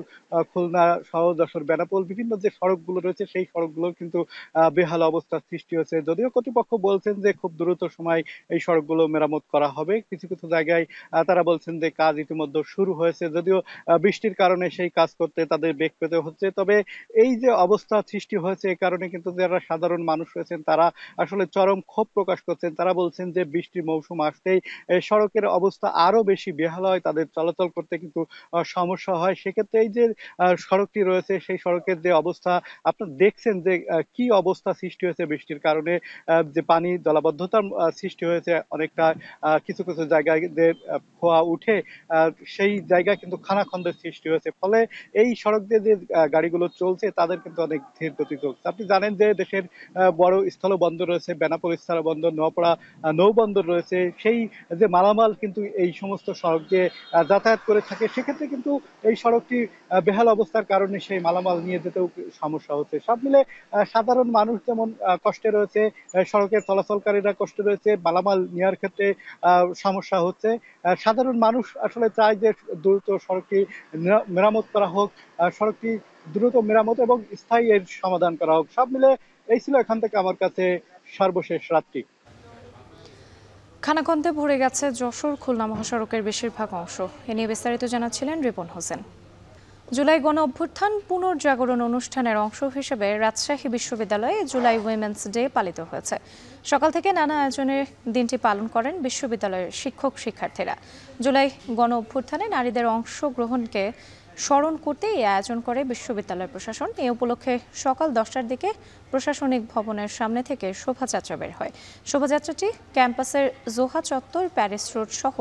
খুলনা সহ যশোর বেনাপোল বিভিন্ন যে সড়কগুলো রয়েছে সেই সড়কগুলো কিন্তু বেহাল অবস্থার সৃষ্টি হয়েছে। যদিও কর্তৃপক্ষ বলছেন যে খুব দ্রুত সময় এই সড়কগুলো মেরামত করা হবে। কিছু কিছু জায়গায় তারা বলছেন যে কাজ ইতিমধ্যে শুরু হয়েছে, যদিও বৃষ্টির কারণে সেই কাজ করতে তাদের বেগ পেতে হচ্ছে। তবে এই যে অবস্থা সৃষ্টি হয়েছে এ কারণে কিন্তু যারা সাধারণ মানুষ রয়েছেন তারা আসলে চরম ক্ষোভ প্রকাশ করছেন। তারা বলছেন যে বৃষ্টির মৌসুম আসতেই সড়কের অবস্থা আরো বেশি বেহাল হয়, তাদের চলাচল করতে কিন্তু সমস্যা হয়। সেক্ষেত্রে এই যে সড়কটি রয়েছে সেই সড়কের যে অবস্থা আপনারা দেখছেন যে কি অবস্থা সৃষ্টি সৃষ্টি হয়েছে বৃষ্টির কারণে, যে পানি জলাবদ্ধতার সৃষ্টি হয়েছে অনেকটা, কিছু কিছু জায়গায় যে খোয়া উঠে সেই জায়গায় কিন্তু খানাখন্দের সৃষ্টি হয়েছে। ফলে এই সড়ক দিয়ে যে গাড়িগুলো চলছে তাদের কিন্তু অনেক ধীর গতি চলছে। আপনি জানেন যে দেশের বড় স্থলবন্দর রয়েছে, বেনাপোল স্থলবন্দর, নোয়াপাড়া নৌবন্দর রয়েছে, সেই যে মালামাল কিন্তু এই সমস্ত সড়ক দিয়ে যাতায়াত করে থাকে। সেক্ষেত্রে কিন্তু এই সড়কটি বেহাল অবস্থার কারণে সেই মালামাল নিয়ে যেতেও সমস্যা হচ্ছে। সব মিলে সাধারণ মানুষ যেমন কষ্টে রয়েছে, সড়কে চলাচলকারীরা কষ্ট রয়েছে, মালামাল নেওয়ার ক্ষেত্রে সমস্যা হচ্ছে। সাধারণ মানুষ আসলে চায় যে দ্রুত সড়কটি মেরামত করা হোক, সড়কটি দ্রুত মেরামত এবং স্থায়ী এর সমাধান করা হোক। সব মিলে এই ছিল এখান থেকে আমার কাছে সর্বশেষ রাত্রি। খানাখন্দে ভরে গেছে যশোর খুলনা মহাসড়কের বেশিরভাগ অংশ। এ নিয়ে বিস্তারিত জানাচ্ছিলেন রিপন হোসেন। জুলাই গণ অভ্যুত্থান পুনর্জাগরণ অনুষ্ঠানের অংশ হিসেবে রাজশাহী বিশ্ববিদ্যালয়ে জুলাই উইমেন্স ডে পালিত হয়েছে। সকাল থেকে নানা আয়োজনে দিনটি পালন করেন বিশ্ববিদ্যালয়ের শিক্ষক শিক্ষার্থীরা। জুলাই গণ অভ্যুত্থানে নারীদের অংশগ্রহণকে স্মরণ করতে এই আয়োজন করে বিশ্ববিদ্যালয় প্রশাসন। এ উপলক্ষে সকাল 10টার দিকে প্রশাসনিক ভবনের সামনে থেকে শোভাযাত্রা বের হয়। শোভাযাত্রাটি ক্যাম্পাসের জোহা চত্বর, প্যারিস রোড সহ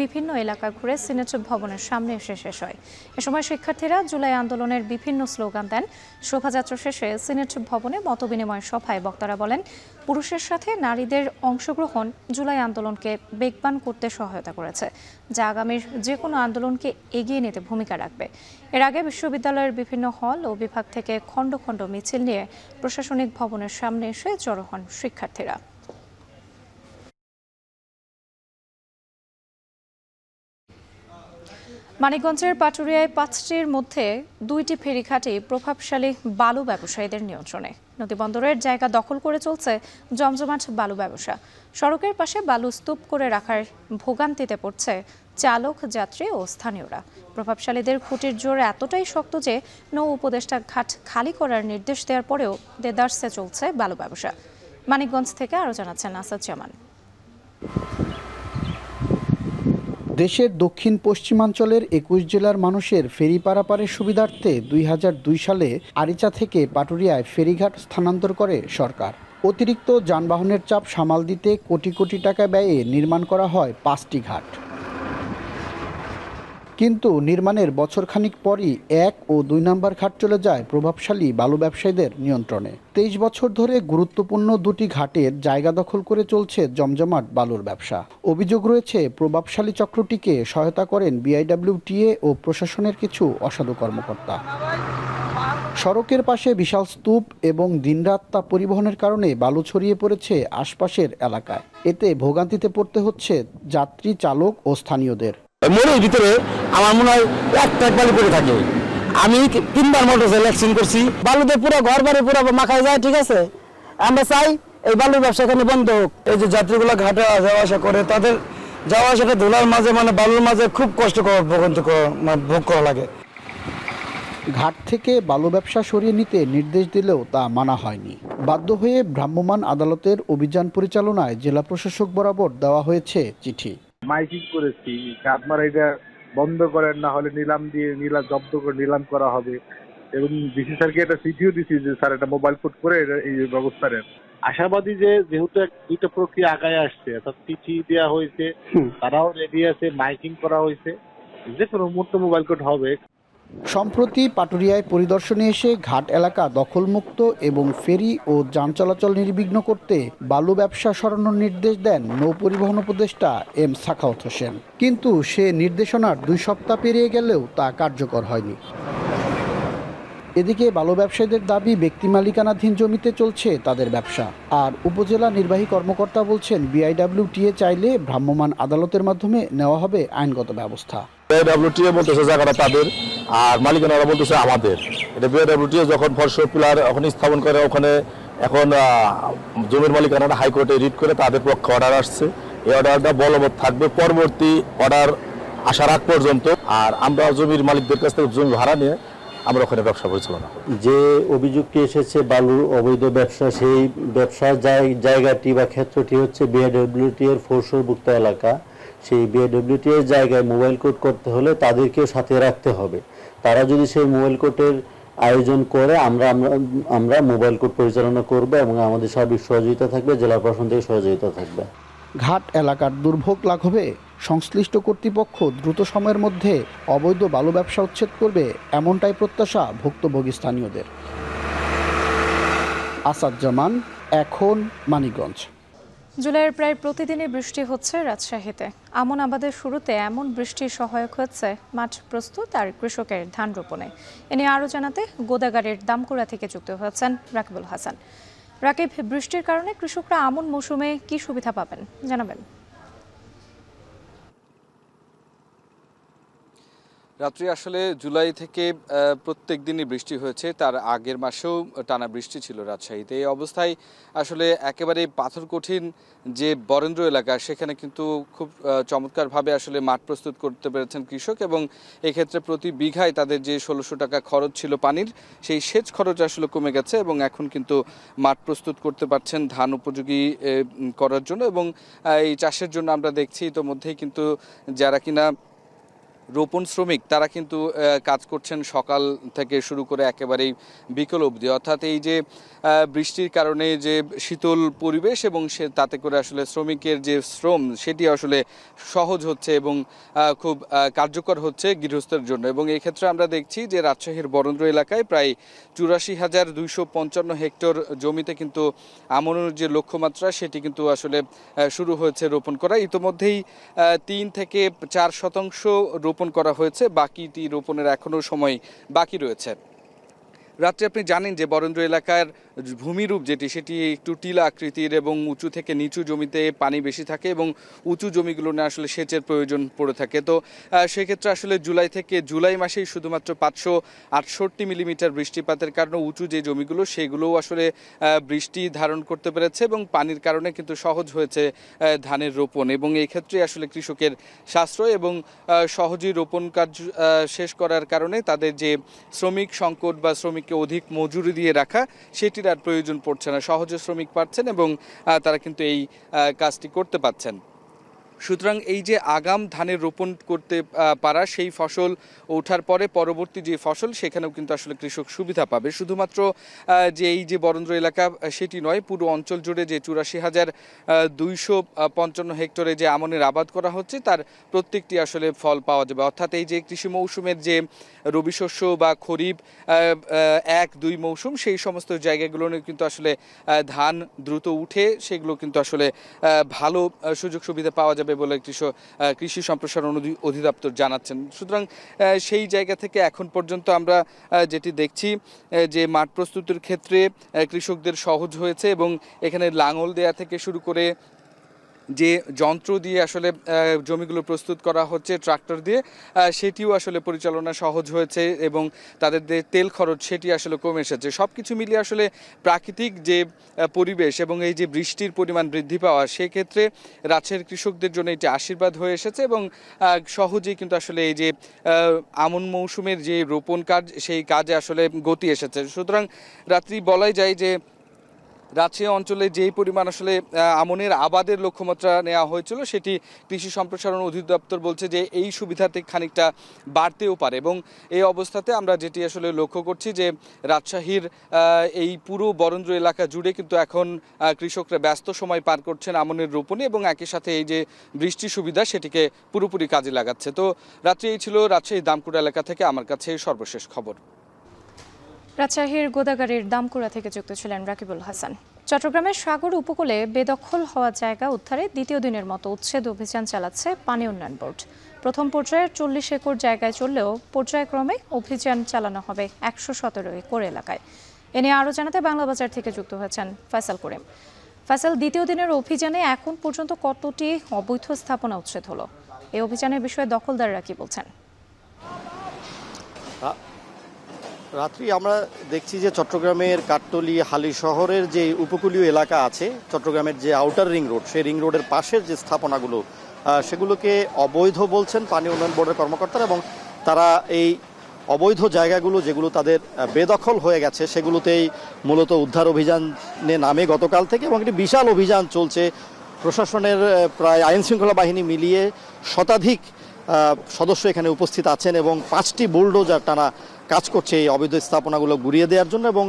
বিভিন্ন এলাকা ঘুরে সিনেট ভবনের সামনে এসে শেষ হয়। এ সময় শিক্ষার্থীরা জুলাই আন্দোলনের বিভিন্ন স্লোগান দেন। শোভাযাত্রা শেষে সিনেট ভবনে মতবিনিময় সভায় বক্তারা বলেন, পুরুষের সাথে নারীদের অংশগ্রহণ জুলাই আন্দোলনকে বেগবান করতে সহায়তা করেছে, যা আগামীর যে কোনো আন্দোলনকে এগিয়ে নিতে ভূমিকা রাখবে। এর আগে বিশ্ববিদ্যালয়ের বিভিন্ন হল ও বিভাগ থেকে খণ্ড খণ্ড মিছিল নিয়ে প্রশাসনিক ভবনের সামনে এসে জড়ো হন শিক্ষার্থীরা। মানিকগঞ্জের পাটুরিয়ায় 5টির মধ্যে 2টি ফেরিঘাটই প্রভাবশালী বালু ব্যবসায়ীদের নিয়ন্ত্রণে। নদীবন্দরের জায়গা দখল করে চলছে জমজমাট বালু ব্যবসা। সড়কের পাশে বালু স্তূপ করে রাখার ভোগান্তিতে পড়ছে চালক, যাত্রী ও স্থানীয়রা। প্রভাবশালীদের খুঁটির জোর এতটাই শক্ত যে নৌ উপদেষ্টা ঘাট খালি করার নির্দেশ দেওয়ার পরেও দেদারসে চলছে বালু ব্যবসা। মানিকগঞ্জ থেকে আরও জানাচ্ছেন আসাদুজ্জামান। দেশের দক্ষিণ পশ্চিমাঞ্চলের 21 জেলার মানুষের ফেরি পারাপারের সুবিধার্থে 2002 সালে আরিচা থেকে পাটুরিয়ায় ফেরিঘাট স্থানান্তর করে সরকার। অতিরিক্ত যানবাহনের চাপ সামাল দিতে কোটি কোটি টাকা ব্যয়ে নির্মাণ করা হয় 5টি ঘাট। কিন্তু নির্মাণের বছরখানিক পরই 1 ও 2 নম্বর ঘাট চলে যায় প্রভাবশালী বালু ব্যবসায়ীদের নিয়ন্ত্রণে। 23 বছর ধরে গুরুত্বপূর্ণ 2টি ঘাটের জায়গা দখল করে চলছে জমজমাট বালুর ব্যবসা। অভিযোগ রয়েছে প্রভাবশালী চক্রটিকে সহায়তা করেন বিআইডব্লিউটিএ ও প্রশাসনের কিছু অসাধু কর্মকর্তা। সড়কের পাশে বিশাল স্তূপ এবং দিনরাত তা পরিবহনের কারণে বালু ছড়িয়ে পড়েছে আশপাশের এলাকায়। এতে ভোগান্তিতে পড়তে হচ্ছে যাত্রী, চালক ও স্থানীয়দের। মনের ভিতরে আমার মনে হয় এক বালু করে থাকে। আমি 3বার মোটরসাইকেল অ্যাক্সিডেন্ট করছি। বালুতে পুরো ঘর বাড়ি পুরো মাখায় যায়। ঠিক আছে, আমরা চাই এই বালুর ব্যবসা এখানে বন্ধ হোক। এই যে যাত্রীগুলো ঘাটে যাওয়া আসা করে, তাদের যাওয়া আসাটা ধুলার মাঝে বালুর মাঝে খুব কষ্ট ভোগ করা লাগে। ঘাট থেকে বালু ব্যবসা সরিয়ে নিতে নির্দেশ দিলেও তা মানা হয়নি। বাধ্য হয়ে ভ্রাম্যমাণ আদালতের অভিযান পরিচালনায় জেলা প্রশাসক বরাবর দেওয়া হয়েছে চিঠি। মাইকিং করেছি, আপনারা এটা বন্ধ করেন, না হলে জব্দ করে নিলাম করা হবে। এবং ডিসি স্যারকে একটা চিঠিও দিচ্ছি যে স্যার এটা মোবাইল কোড করে এই ব্যবস্থা নেন। আশাবাদী যে যেহেতু 2টা প্রক্রিয়া আগায় আসছে, অর্থাৎ চিঠি দেওয়া হয়েছে, তারাও রেডি আছে, মাইকিং করা হয়েছে, যে কোনো মুহূর্তে মোবাইল কোড হবে। সম্প্রতি পাটুরিয়ায় পরিদর্শনে এসে ঘাট এলাকা দখলমুক্ত এবং ফেরি ও যান চলাচল নির্বিঘ্ন করতে বালু ব্যবসা সরানোর নির্দেশ দেন নৌ পরিবহন উপদেষ্টা এম সাখাওয়াত হোসেন। কিন্তু সে নির্দেশনার 2 সপ্তাহ পেরিয়ে গেলেও তা কার্যকর হয়নি। এদিকে বালু ব্যবসায়ীদের দাবি, ব্যক্তি মালিকানাধীন জমিতে চলছে তাদের ব্যবসা। আর উপজেলা নির্বাহী কর্মকর্তা বলছেন, বিআইডব্লিউটিএ চাইলে ভ্রাম্যমাণ আদালতের মাধ্যমে নেওয়া হবে আইনগত ব্যবস্থা। বিআইডব্লিউটিএ বলতেছে জায়গাটা তাদের, আর মালিকানারা বলতেছে আমাদের। এটা বিআইডব্লিউটিএ যখন ফরশোর পিলার ওখানে স্থাপন করে, ওখানে এখন জমির মালিকানারা হাইকোর্টে রিট করে তাদের পক্ষে অর্ডার আসছে। এই অর্ডারটা বলবৎ থাকবে পরবর্তী অর্ডার আসার আগ পর্যন্ত। আর আমরা জমির মালিকদের কাছ থেকে জমি ভাড়া নিয়ে আমরা ওখানে ব্যবসা পরিচালনা করি। যে অভিযোগটি এসেছে বালুর অবৈধ ব্যবসা, সেই ব্যবসার জায়গাটি বা ক্ষেত্রটি হচ্ছে বিআইডব্লিউটি এর ফোরশোরভুক্ত এলাকা। সেই বিআইডব্লিউটি এর জায়গায় মোবাইল কোড করতে হলে তাদেরকেও সাথে রাখতে হবে। তারা যদি সেই মোবাইল কোডের আয়োজন করে আমরা মোবাইল কোর্ট পরিচালনা করব এবং আমাদের সার্বিক সহযোগিতা থাকবে, জেলা প্রশাসন থেকে সহযোগিতা থাকবে। ঘাট এলাকার দুর্ভোগ লাঘবে সংশ্লিষ্ট কর্তৃপক্ষ দ্রুত সময়ের মধ্যে অবৈধ বালু ব্যবসা উচ্ছেদ করবে, এমনটাই প্রত্যাশা ভুক্তভোগী স্থানীয়দের। আসাদ জামান, এখন মানিকগঞ্জ। জুলাইয়ের প্রায় প্রতিদিনই বৃষ্টি হচ্ছে রাজশাহীতে। আমন আবাদের শুরুতে এমন বৃষ্টির সহায়ক হচ্ছে মাঠ প্রস্তুত আর কৃষকের ধান রোপণে। এ নিয়ে আরও জানাতে গোদাগাড়ির দামকুড়া থেকে যুক্ত হয়েছেন রাকিবুল হাসান। রাকিব, বৃষ্টির কারণে কৃষকরা আমন মৌসুমে কি সুবিধা পাবেন জানাবেন? রাত্রি আসলে জুলাই থেকে প্রত্যেক দিনই বৃষ্টি হয়েছে, তার আগের মাসেও টানা বৃষ্টি ছিল রাজশাহীতে। এই অবস্থায় আসলে একেবারে পাথর কঠিন যে বরেন্দ্র এলাকা, সেখানে কিন্তু খুব চমৎকারভাবে আসলে মাঠ প্রস্তুত করতে পেরেছেন কৃষক, এবং এক্ষেত্রে প্রতি বিঘায় তাদের যে 1600 টাকা খরচ ছিল পানির, সেই সেচ খরচ আসলে কমে গেছে এবং এখন কিন্তু মাঠ প্রস্তুত করতে পারছেন ধান উপযোগী করার জন্য। এবং এই চাষের জন্য আমরা দেখছি ইতোমধ্যেই কিন্তু যারা কিনা রোপণ শ্রমিক তারা কিন্তু কাজ করছেন সকাল থেকে শুরু করে একেবারেই বিকেল অবধি। অর্থাৎ এই যে বৃষ্টির কারণে যে শীতল পরিবেশ এবং তাতে করে আসলে শ্রমিকের যে শ্রম সেটি আসলে সহজ হচ্ছে এবং খুব কার্যকর হচ্ছে গৃহস্থের জন্য। এবং এই ক্ষেত্রে আমরা দেখছি যে রাজশাহীর বরেন্দ্র এলাকায় প্রায় 84,255 হেক্টর জমিতে কিন্তু আমনের যে লক্ষ্যমাত্রা সেটি কিন্তু আসলে শুরু হয়েছে রোপণ করা। ইতোমধ্যেই 3 থেকে 4% রোপণ করা হয়েছে, বাকিটি রোপণের এখনও সময় বাকি রয়েছে। রাত্রে আপনি জানেন যে বরেন্দ্র এলাকার ভূমিরূপ যেটি সেটি একটু টিলা আকৃতির এবং উঁচু থেকে নিচু জমিতে পানি বেশি থাকে এবং উঁচু জমিগুলো নিয়ে আসলে সেচের প্রয়োজন পড়ে থাকে। তো সেক্ষেত্রে আসলে জুলাই থেকে জুলাই মাসেই শুধুমাত্র 568 মিলিমিটার বৃষ্টিপাতের কারণে উঁচু যে জমিগুলো সেগুলোও আসলে বৃষ্টি ধারণ করতে পেরেছে এবং পানির কারণে কিন্তু সহজ হয়েছে ধানের রোপণ। এবং এই ক্ষেত্রে আসলে কৃষকের সাশ্রয় এবং সহজেই রোপণ কার্য শেষ করার কারণে তাদের যে শ্রমিক সংকট বা শ্রমিককে অধিক মজুরি দিয়ে রাখা সেটির আর প্রয়োজন পড়ছে না, সহজে শ্রমিক পাচ্ছেন এবং তারা কিন্তু এই কাজটি করতে পারছেন। সুতরাং এই যে আগাম ধানের রোপণ করতে পারা, সেই ফসল ওঠার পরে পরবর্তী যে ফসল সেখানেও কিন্তু আসলে কৃষক সুবিধা পাবে। শুধুমাত্র যে এই যে বরেন্দ্র এলাকা সেটি নয়, পুরো অঞ্চল জুড়ে যে 84,255 হেক্টরে যে আমনের আবাদ করা হচ্ছে তার প্রত্যেকটি আসলে ফল পাওয়া যাবে। অর্থাৎ এই যে কৃষি মৌসুমের যে রবি শস্য বা খরিফ 1-2 মৌসুম, সেই সমস্ত জায়গাগুলো কিন্তু আসলে ধান দ্রুত উঠে সেগুলো কিন্তু আসলে ভালো সুযোগ সুবিধা পাওয়া যাবে বলে কৃষি সম্প্রসারণ অধিদপ্তর জানাচ্ছেন। সুতরাং সেই জায়গা থেকে এখন পর্যন্ত আমরা যেটি দেখছি যে মাঠ প্রস্তুতের ক্ষেত্রে কৃষকদের সহজ হয়েছে এবং এখানে লাঙল দেয়া থেকে শুরু করে যে যন্ত্র দিয়ে আসলে জমিগুলো প্রস্তুত করা হচ্ছে ট্রাক্টর দিয়ে, সেটিও আসলে পরিচালনা সহজ হয়েছে এবং তাদের যে তেল খরচ সেটি আসলে কমে এসেছে। সব কিছু মিলিয়ে আসলে প্রাকৃতিক যে পরিবেশ এবং এই যে বৃষ্টির পরিমাণ বৃদ্ধি পাওয়া, সেক্ষেত্রে রাজশাহীর কৃষকদের জন্য এটি আশীর্বাদ হয়ে এসেছে এবং সহজেই কিন্তু আসলে এই যে আমন মৌসুমের যে রোপণ কাজ সেই কাজে আসলে গতি এসেছে। সুতরাং রাত্রি বলাই যায় যে রাজশাহী অঞ্চলে যেই পরিমাণ আসলে আমনের আবাদের লক্ষ্যমাত্রা নেওয়া হয়েছিল সেটি কৃষি সম্প্রসারণ অধিদপ্তর বলছে যে এই সুবিধাতে খানিকটা বাড়তেও পারে। এবং এই অবস্থাতে আমরা যেটি আসলে লক্ষ্য করছি যে রাজশাহীর এই পুরো বরেন্দ্র এলাকা জুড়ে কিন্তু এখন কৃষকরা ব্যস্ত সময় পার করছেন আমনের রোপণে এবং একই সাথে এই যে বৃষ্টি সুবিধা সেটিকে পুরোপুরি কাজে লাগাচ্ছে। তো রাত্রে এই ছিল রাজশাহী দামকুড়া এলাকা থেকে আমার কাছে সর্বশেষ খবর। রাজশাহীর গোদাগাড়ির দামকুড়া থেকে যুক্ত ছিলেন রাকিবুল হাসান। চট্টগ্রামের সাগর উপকূলে বেদখল হওয়া জায়গা উদ্ধারে দ্বিতীয় দিনের মতো উচ্ছেদ অভিযান চালাচ্ছে পানি উন্নয়ন বোর্ড। প্রথম পর্যায়ে 40 একর জায়গায় চললেও পর্যায়ক্রমে অভিযান চালানো হবে 117 একর এলাকায়। এ নিয়ে আরও জানাতে বাংলা বাজার থেকে যুক্ত হয়েছেন ফয়সাল করিম। ফয়সাল, দ্বিতীয় দিনের অভিযানে এখন পর্যন্ত কতটি অবৈধ স্থাপনা উচ্ছেদ হলো? এই অভিযানের বিষয়ে দখলদাররা কি বলছেন? রাত্রি আমরা দেখছি যে চট্টগ্রামের কাঠতলী হালি শহরের যে উপকূলীয় এলাকা আছে, চট্টগ্রামের যে আউটার রিং রোড, সেই রিং রোডের পাশের যে স্থাপনাগুলো সেগুলোকে অবৈধ বলছেন পানি উন্নয়ন বোর্ডের কর্মকর্তারা এবং তারা এই অবৈধ জায়গাগুলো যেগুলো তাদের বেদখল হয়ে গেছে সেগুলোতেই মূলত উদ্ধার অভিযানে নামে গতকাল থেকে এবং একটি বিশাল অভিযান চলছে। প্রশাসনের প্রায় আইনশৃঙ্খলা বাহিনী মিলিয়ে শতাধিক সদস্য এখানে উপস্থিত আছেন এবং 5টি বুলডোজার টানা কাজ করছে এই অবৈধ স্থাপনাগুলো গুড়িয়ে দেওয়ার জন্য। এবং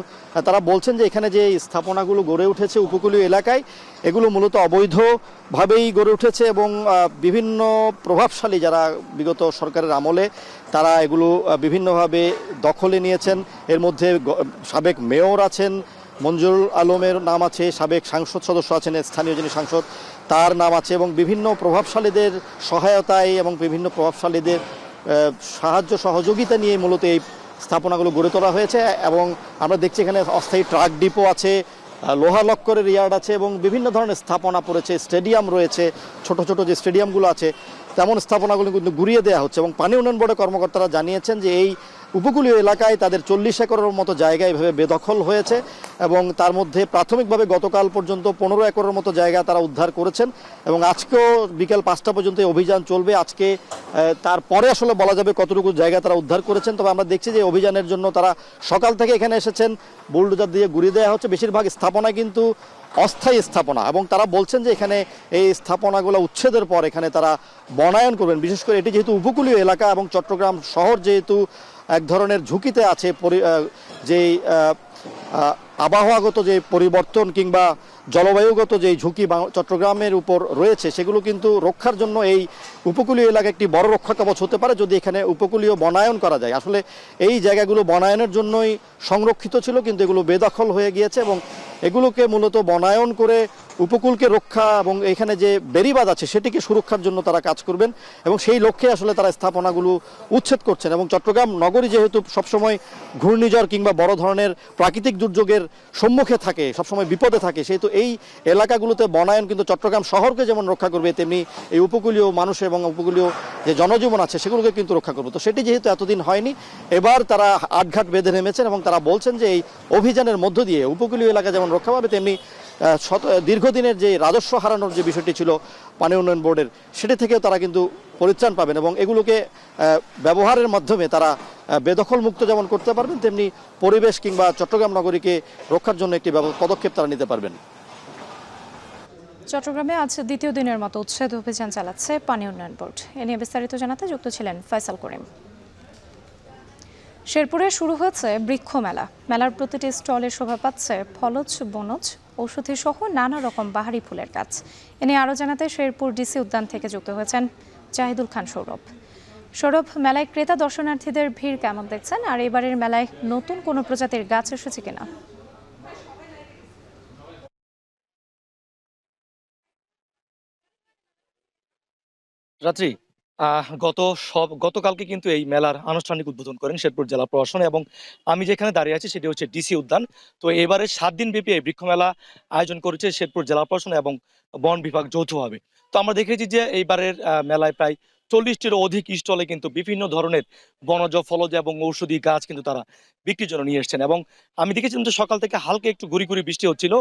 তারা বলছেন যে এখানে যে স্থাপনাগুলো গড়ে উঠেছে উপকূলীয় এলাকায়, এগুলো মূলত অবৈধভাবেই গড়ে উঠেছে এবং বিভিন্ন প্রভাবশালী যারা বিগত সরকারের আমলে তারা এগুলো বিভিন্নভাবে দখলে নিয়েছেন। এর মধ্যে সাবেক মেয়র আছেন, মঞ্জুরুল আলমের নাম আছে, সাবেক সংসদ সদস্য আছেন, স্থানীয় যিনি সাংসদ তার নাম আছে, এবং বিভিন্ন প্রভাবশালীদের সহায়তায় এবং বিভিন্ন প্রভাবশালীদের সাহায্য সহযোগিতা নিয়ে মূলত এই স্থাপনাগুলো গড়ে তোলা হয়েছে। এবং আমরা দেখছি এখানে অস্থায়ী ট্রাক ডিপো আছে, লোহা লক্করের ইয়ার্ড আছে এবং বিভিন্ন ধরনের স্থাপনা পড়েছে, স্টেডিয়াম রয়েছে, ছোট ছোট যে স্টেডিয়ামগুলো আছে তেমন স্থাপনাগুলো কিন্তু ঘুরিয়ে দেওয়া হচ্ছে। এবং পানি উন্নয়ন বোর্ডের কর্মকর্তারা জানিয়েছেন যে এই উপকূলীয় এলাকায় তাদের 40 একরের মতো জায়গা এভাবে বেদখল হয়েছে এবং তার মধ্যে প্রাথমিকভাবে গতকাল পর্যন্ত 15 একরের মতো জায়গা তারা উদ্ধার করেছেন এবং আজকেও বিকেল 5টা পর্যন্ত এই অভিযান চলবে। আজকে তারপরে আসলে বলা যাবে কতটুকু জায়গা তারা উদ্ধার করেছেন। তবে আমরা দেখছি যে অভিযানের জন্য তারা সকাল থেকে এখানে এসেছেন, বুলডোজার দিয়ে ঘুরিয়ে দেওয়া হচ্ছে। বেশিরভাগ স্থাপনা কিন্তু অস্থায়ী স্থাপনা এবং তারা বলছেন যে এখানে এই স্থাপনাগুলো উচ্ছেদের পর এখানে তারা বনায়ন করবেন। বিশেষ করে এটি যেহেতু উপকূলীয় এলাকা এবং চট্টগ্রাম শহর যেহেতু এক ধরনের ঝুঁকিতে আছে, যেই আবহাওয়াগত যে পরিবর্তন কিংবা জলবায়ুগত যে ঝুঁকি চট্টগ্রামের উপর রয়েছে সেগুলো কিন্তু রক্ষার জন্য এই উপকূলীয় এলাকা একটি বড় রক্ষা কবচ হতে পারে যদি এখানে উপকূলীয় বনায়ন করা যায়। আসলে এই জায়গাগুলো বনায়নের জন্যই সংরক্ষিত ছিল, কিন্তু এগুলো বেদখল হয়ে গিয়েছে এবং এগুলোকে মূলত বনায়ন করে উপকূলকে রক্ষা এবং এখানে যে বেড়িবাঁধ আছে সেটিকে সুরক্ষার জন্য তারা কাজ করবেন এবং সেই লক্ষ্যে আসলে তারা স্থাপনাগুলো উচ্ছেদ করছেন। এবং চট্টগ্রাম নগরী যেহেতু সবসময় ঘূর্ণিঝড় কিংবা বড় ধরনের প্রাকৃতিক দুর্যোগের সম্মুখে থাকে, সবসময় বিপদে থাকে, সেহেতু এই এলাকাগুলোতে বনায়ন কিন্তু চট্টগ্রাম শহরকে যেমন রক্ষা করবে তেমনি এই উপকূলীয় মানুষ এবং উপকূলীয় যে জনজীবন আছে সেগুলোকে কিন্তু রক্ষা করবে। তো সেটি যেহেতু এতদিন হয়নি, এবার তারা আটঘাট বেঁধে নেমেছেন এবং তারা বলছেন যে এই অভিযানের মধ্য দিয়ে উপকূলীয় এলাকা যেমন রক্ষা পাবে তেমনি দীর্ঘদিনের যে রাজস্ব হারানোর যে বিষয়টি ছিল পানি উন্নয়ন বোর্ডের, সেটি থেকেও তারা কিন্তু পরিত্রাণ পাবেন এবং এগুলোকে ব্যবহারের মাধ্যমে তারা বেদখল মুক্ত যেমন করতে পারবেন তেমনি পরিবেশ কিংবা চট্টগ্রাম নগরীকে রক্ষার জন্য একটি পদক্ষেপ তারা নিতে পারবেন। চট্টগ্রামে আজ দ্বিতীয় দিনের মতো উচ্ছেদ অভিযান চালাচ্ছে পানি উন্নয়ন বোর্ড। এ নিয়ে বিস্তারিত জানাতে যুক্ত ছিলেন ফয়সাল করিম। শেরপুরে শুরু হয়েছে বৃক্ষ মেলা। মেলার প্রতিটি স্টলে শোভা পাচ্ছে ফলজ, বনজ, ঔষধি সহ নানা রকম বাহারি ফুলের গাছ। এ নিয়ে আরও জানাতে শেরপুর ডিসি উদ্যান থেকে যুক্ত হয়েছেন জাহিদুল খান সৌরভ। সৌরভ, মেলায় ক্রেতা দর্শনার্থীদের ভিড় কেমন দেখছেন, আর এবারের মেলায় নতুন কোনো প্রজাতির গাছ এসেছে কিনা? রাত্রি গতকালকে কিন্তু এই মেলার আনুষ্ঠানিক উদ্বোধন করেন শেরপুর জেলা প্রশাসন এবং আমি যেখানে দাঁড়িয়ে আছি সেটি হচ্ছে ডিসি উদ্যান। তো এবারে 7 দিন ব্যাপী এই বৃক্ষ মেলা আয়োজন করেছে শেরপুর জেলা প্রশাসন এবং বন বিভাগ যৌথভাবে। তো আমরা দেখেছি যে এইবারের মেলায় প্রায় 40টিরও অধিক স্টলে কিন্তু বিভিন্ন ধরনের বনজ, ফলজ এবং ঔষধি গাছ কিন্তু তারা বিক্রির জন্য নিয়ে এসছেন এবং আমি দেখেছিলাম যে সকাল থেকে হালকা একটু গুড়ি গুড়ি বৃষ্টি হচ্ছিল।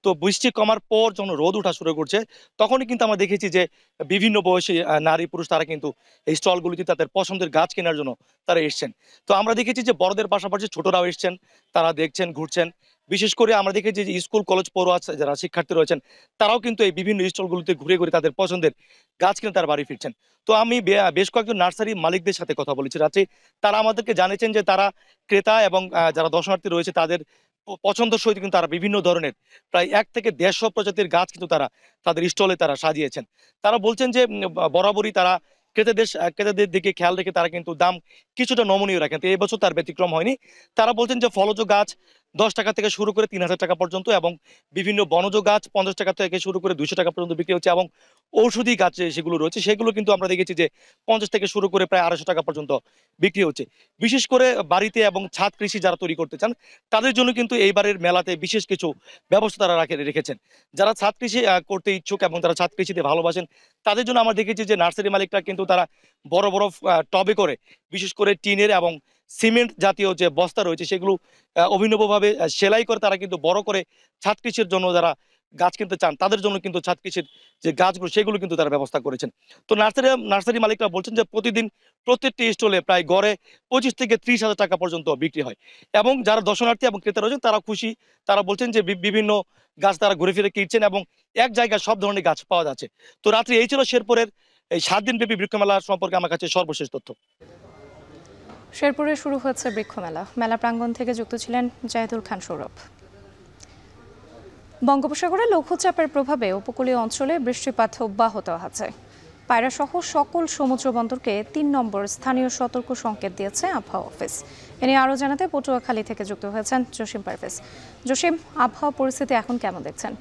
তো বৃষ্টি কমার পর যখন রোদ ওঠা শুরু করছে তখনই কিন্তু আমরা দেখেছি যে বিভিন্ন বয়সী নারী পুরুষ তারা কিন্তু এই স্টলগুলিতে তাদের পছন্দের গাছ কেনার জন্য তারা এসছেন। তো আমরা দেখেছি যে বড়দের পাশাপাশি ছোটরাও এসছেন, তারা দেখছেন, ঘুরছেন। বিশেষ করে আমরা দেখেছি যে স্কুল কলেজ পড়ুয়া যারা শিক্ষার্থী রয়েছেন তারাও কিন্তু এই বিভিন্ন স্টলগুলিতে ঘুরে ঘুরে তাদের পছন্দের গাছ কিনে তারা বাড়ি ফিরছেন। তো আমি বেশ কয়েকজন নার্সারি মালিকদের সাথে কথা বলেছি রাত্রে। তারা আমাদেরকে জানিয়েছেন যে তারা ক্রেতা এবং যারা দর্শনার্থী রয়েছে তাদের পছন্দ সহিত কিন্তু তারা বিভিন্ন ধরনের প্রায় 1 থেকে 150 প্রজাতির গাছ কিন্তু তারা তাদের স্টলে তারা সাজিয়েছেন। তারা বলছেন যে বরাবরই তারা ক্রেতাদের দিকে খেয়াল রেখে তারা কিন্তু দাম কিছুটা নমনীয় রাখেন। তো এই বছর তার ব্যতিক্রম হয়নি। তারা বলছেন যে ফলজ গাছ 10 টাকা থেকে শুরু করে 3000 টাকা পর্যন্ত এবং বিভিন্ন বনজ গাছ 50 টাকা থেকে শুরু করে 200 টাকা পর্যন্ত বিক্রি হচ্ছে এবং ঔষধি গাছ সেগুলো রয়েছে সেগুলো কিন্তু আমরা দেখেছি যে 50 থেকে শুরু করে প্রায় 250 টাকা পর্যন্ত বিক্রি হচ্ছে। বিশেষ করে বাড়িতে এবং ছাদ কৃষি যারা তৈরি করতে চান তাদের জন্য কিন্তু এইবারের মেলাতে বিশেষ কিছু ব্যবস্থা তারা রেখেছেন। যারা ছাদ কৃষি করতে ইচ্ছুক এবং তারা ছাদ কৃষিতে ভালোবাসেন তাদের জন্য আমরা দেখেছি যে নার্সারি মালিকরা কিন্তু তারা বড় বড় টবে করে বিশেষ করে টিনের এবং সিমেন্ট জাতীয় যে বস্তা রয়েছে সেগুলো অভিনবভাবে সেলাই করে তারা কিন্তু বড় করে ছাদ কৃষির জন্য যারা গাছ কিনতে চান তাদের জন্য কিন্তু ছাদ কৃষির যে গাছগুলো সেগুলো কিন্তু তারা ব্যবস্থা করেছেন। তো নার্সারি মালিকরা বলছেন যে প্রতিদিন প্রত্যেকটি স্টলে প্রায় গড়ে 25 থেকে 30,000 টাকা পর্যন্ত বিক্রি হয় এবং যারা দর্শনার্থী এবং ক্রেতা রয়েছেন তারা খুশি। তারা বলছেন যে বিভিন্ন গাছ তারা ঘুরে ফিরে কিনছেন এবং এক জায়গায় সব ধরনের গাছ পাওয়া যাচ্ছে। তো রাত্রি এই ছিল শেরপুরের এই 7 দিন ব্যাপী বৃক্ষ মেলা সম্পর্কে আমার কাছে সর্বশেষ তথ্য। শেরপুরে শুরু হয়েছে বৃক্ষ মেলা। মেলা প্রাঙ্গণ থেকে যুক্ত ছিলেন জাহিদুল খান সৌরভ। বঙ্গোপসাগরে লঘুচাপের প্রভাবে উপকূলীয় অঞ্চলে বৃষ্টিপাত অব্যাহত আছে। পায়রা সহ সকল সমুদ্র বন্দরকে ৩ নম্বর স্থানীয় সতর্ক সংকেত দিয়েছে আবহাওয়া অফিস। এ নিয়ে আরও জানাতে পটুয়াখালী থেকে যুক্ত হয়েছেন জসিম পারভেজ। জসিম, আবহাওয়া পরিস্থিতি এখন কেমন দেখছেন?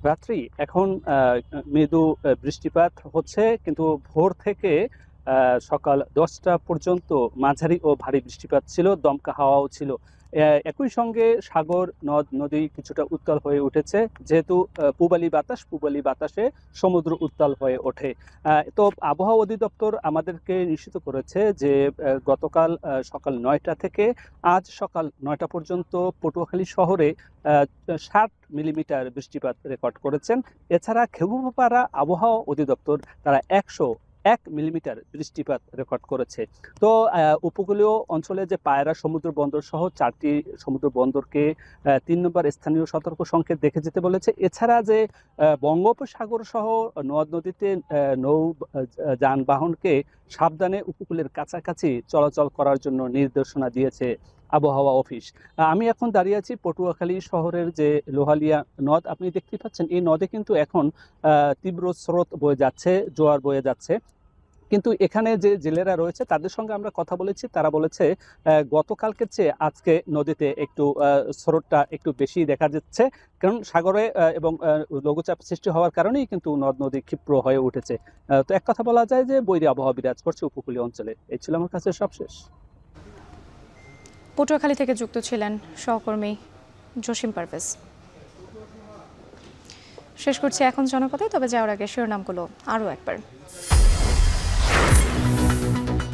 রাত্রি এখন মৃদু বৃষ্টিপাত হচ্ছে, কিন্তু ভোর থেকে সকাল 10টা পর্যন্ত মাঝারি ও ভারী বৃষ্টিপাত ছিল, দমকা হাওয়াও ছিল। একই সঙ্গে সাগর নদ নদী কিছুটা উত্তাল হয়ে উঠেছে, যেহেতু পূবালী বাতাসে সমুদ্র উত্তাল হয়ে ওঠে। তো আবহাওয়া অধিদপ্তর আমাদেরকে নিশ্চিত করেছে যে গতকাল সকাল 9টা থেকে আজ সকাল 9টা পর্যন্ত পটুয়াখালী শহরে 60 মিলিমিটার বৃষ্টিপাত রেকর্ড করেছেন। এছাড়া খেবুপাড়া আবহাওয়া অধিদপ্তর তারা 101 মিলিমিটার বৃষ্টিপাত রেকর্ড করেছে। তো উপকূলীয় অঞ্চলে যে পায়রা সমুদ্র বন্দর সহ 4টি সমুদ্র বন্দরকে 3 নম্বর স্থানীয় সতর্ক সংকেত দেখে যেতে বলেছে। এছাড়া যে বঙ্গোপসাগর সহ নদ নদীতে নৌ যানবাহনকে সাবধানে উপকূলের কাছাকাছি চলাচল করার জন্য নির্দেশনা দিয়েছে আবহাওয়া অফিস। আমি এখন দাঁড়িয়ে আছি পটুয়াখালী শহরের যে লোহালিয়া নদ, আপনি দেখতে পাচ্ছেন এই নদে কিন্তু এখন তীব্র স্রোত বয়ে যাচ্ছে, জোয়ার বয়ে যাচ্ছে। কিন্তু এখানে যে জেলেরা রয়েছে তাদের সঙ্গে আমরা কথা বলেছি, তারা বলেছে গতকালকের চেয়ে আজকে নদীতে একটু স্রোতটা একটু বেশি দেখা যাচ্ছে, কারণ সাগরে এবং লঘুচাপ সৃষ্টি হওয়ার কারণেই কিন্তু নদ নদী ক্ষিপ্র হয়ে উঠেছে। তো এক কথা বলা যায় যে বৈরী আবহাওয়া বিরাজ করছে উপকূলীয় অঞ্চলে। এই ছিল আমার কাছে সবশেষ। পটুয়াখালী থেকে যুক্ত ছিলেন সহকর্মী জসিম পারভেজ। শেষ করছি এখন জনপদে, তবে যাওয়ার আগে শিরোনামগুলো আরও একবার।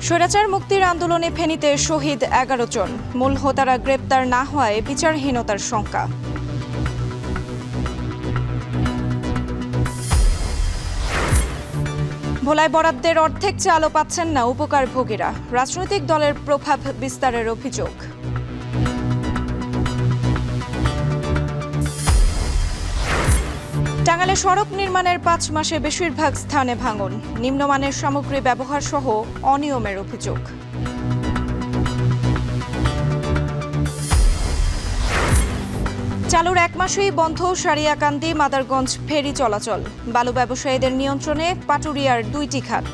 স্বৈরাচার মুক্তির আন্দোলনে ফেনীতে শহীদ 11 জন, মূল হোতারা গ্রেপ্তার না হওয়ায় বিচারহীনতার শঙ্কা। ভোলায় বরাদ্দের অর্ধেক চালও পাচ্ছেন না উপকারভোগীরা, রাজনৈতিক দলের প্রভাব বিস্তারের অভিযোগ। টাঙ্গাইলে সড়ক নির্মাণের 5 মাসে বেশিরভাগ স্থানে ভাঙন, নিম্নমানের সামগ্রী ব্যবহার সহ অনিয়মের অভিযোগ। চালুর 1 মাসেই বন্ধ সারিয়াকান্দি মাদারগঞ্জ ফেরি চলাচল, বালু ব্যবসায়ীদের নিয়ন্ত্রণে পাটুরিয়ার 2টি ঘাট।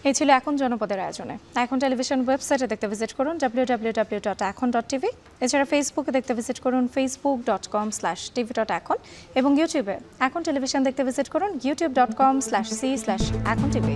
এই ছিল এখন জনপদের আয়োজনে। এখন টেলিভিশন ওয়েবসাইটে দেখতে ভিজিট করুন www.ekon.tv। এছাড়া ফেসবুকে দেখতে ভিজিট করুন facebook.com/tv.ekon এবং ইউটিউবে এখন টেলিভিশন দেখতে ভিজিট করুন youtube.com/c/ekontv।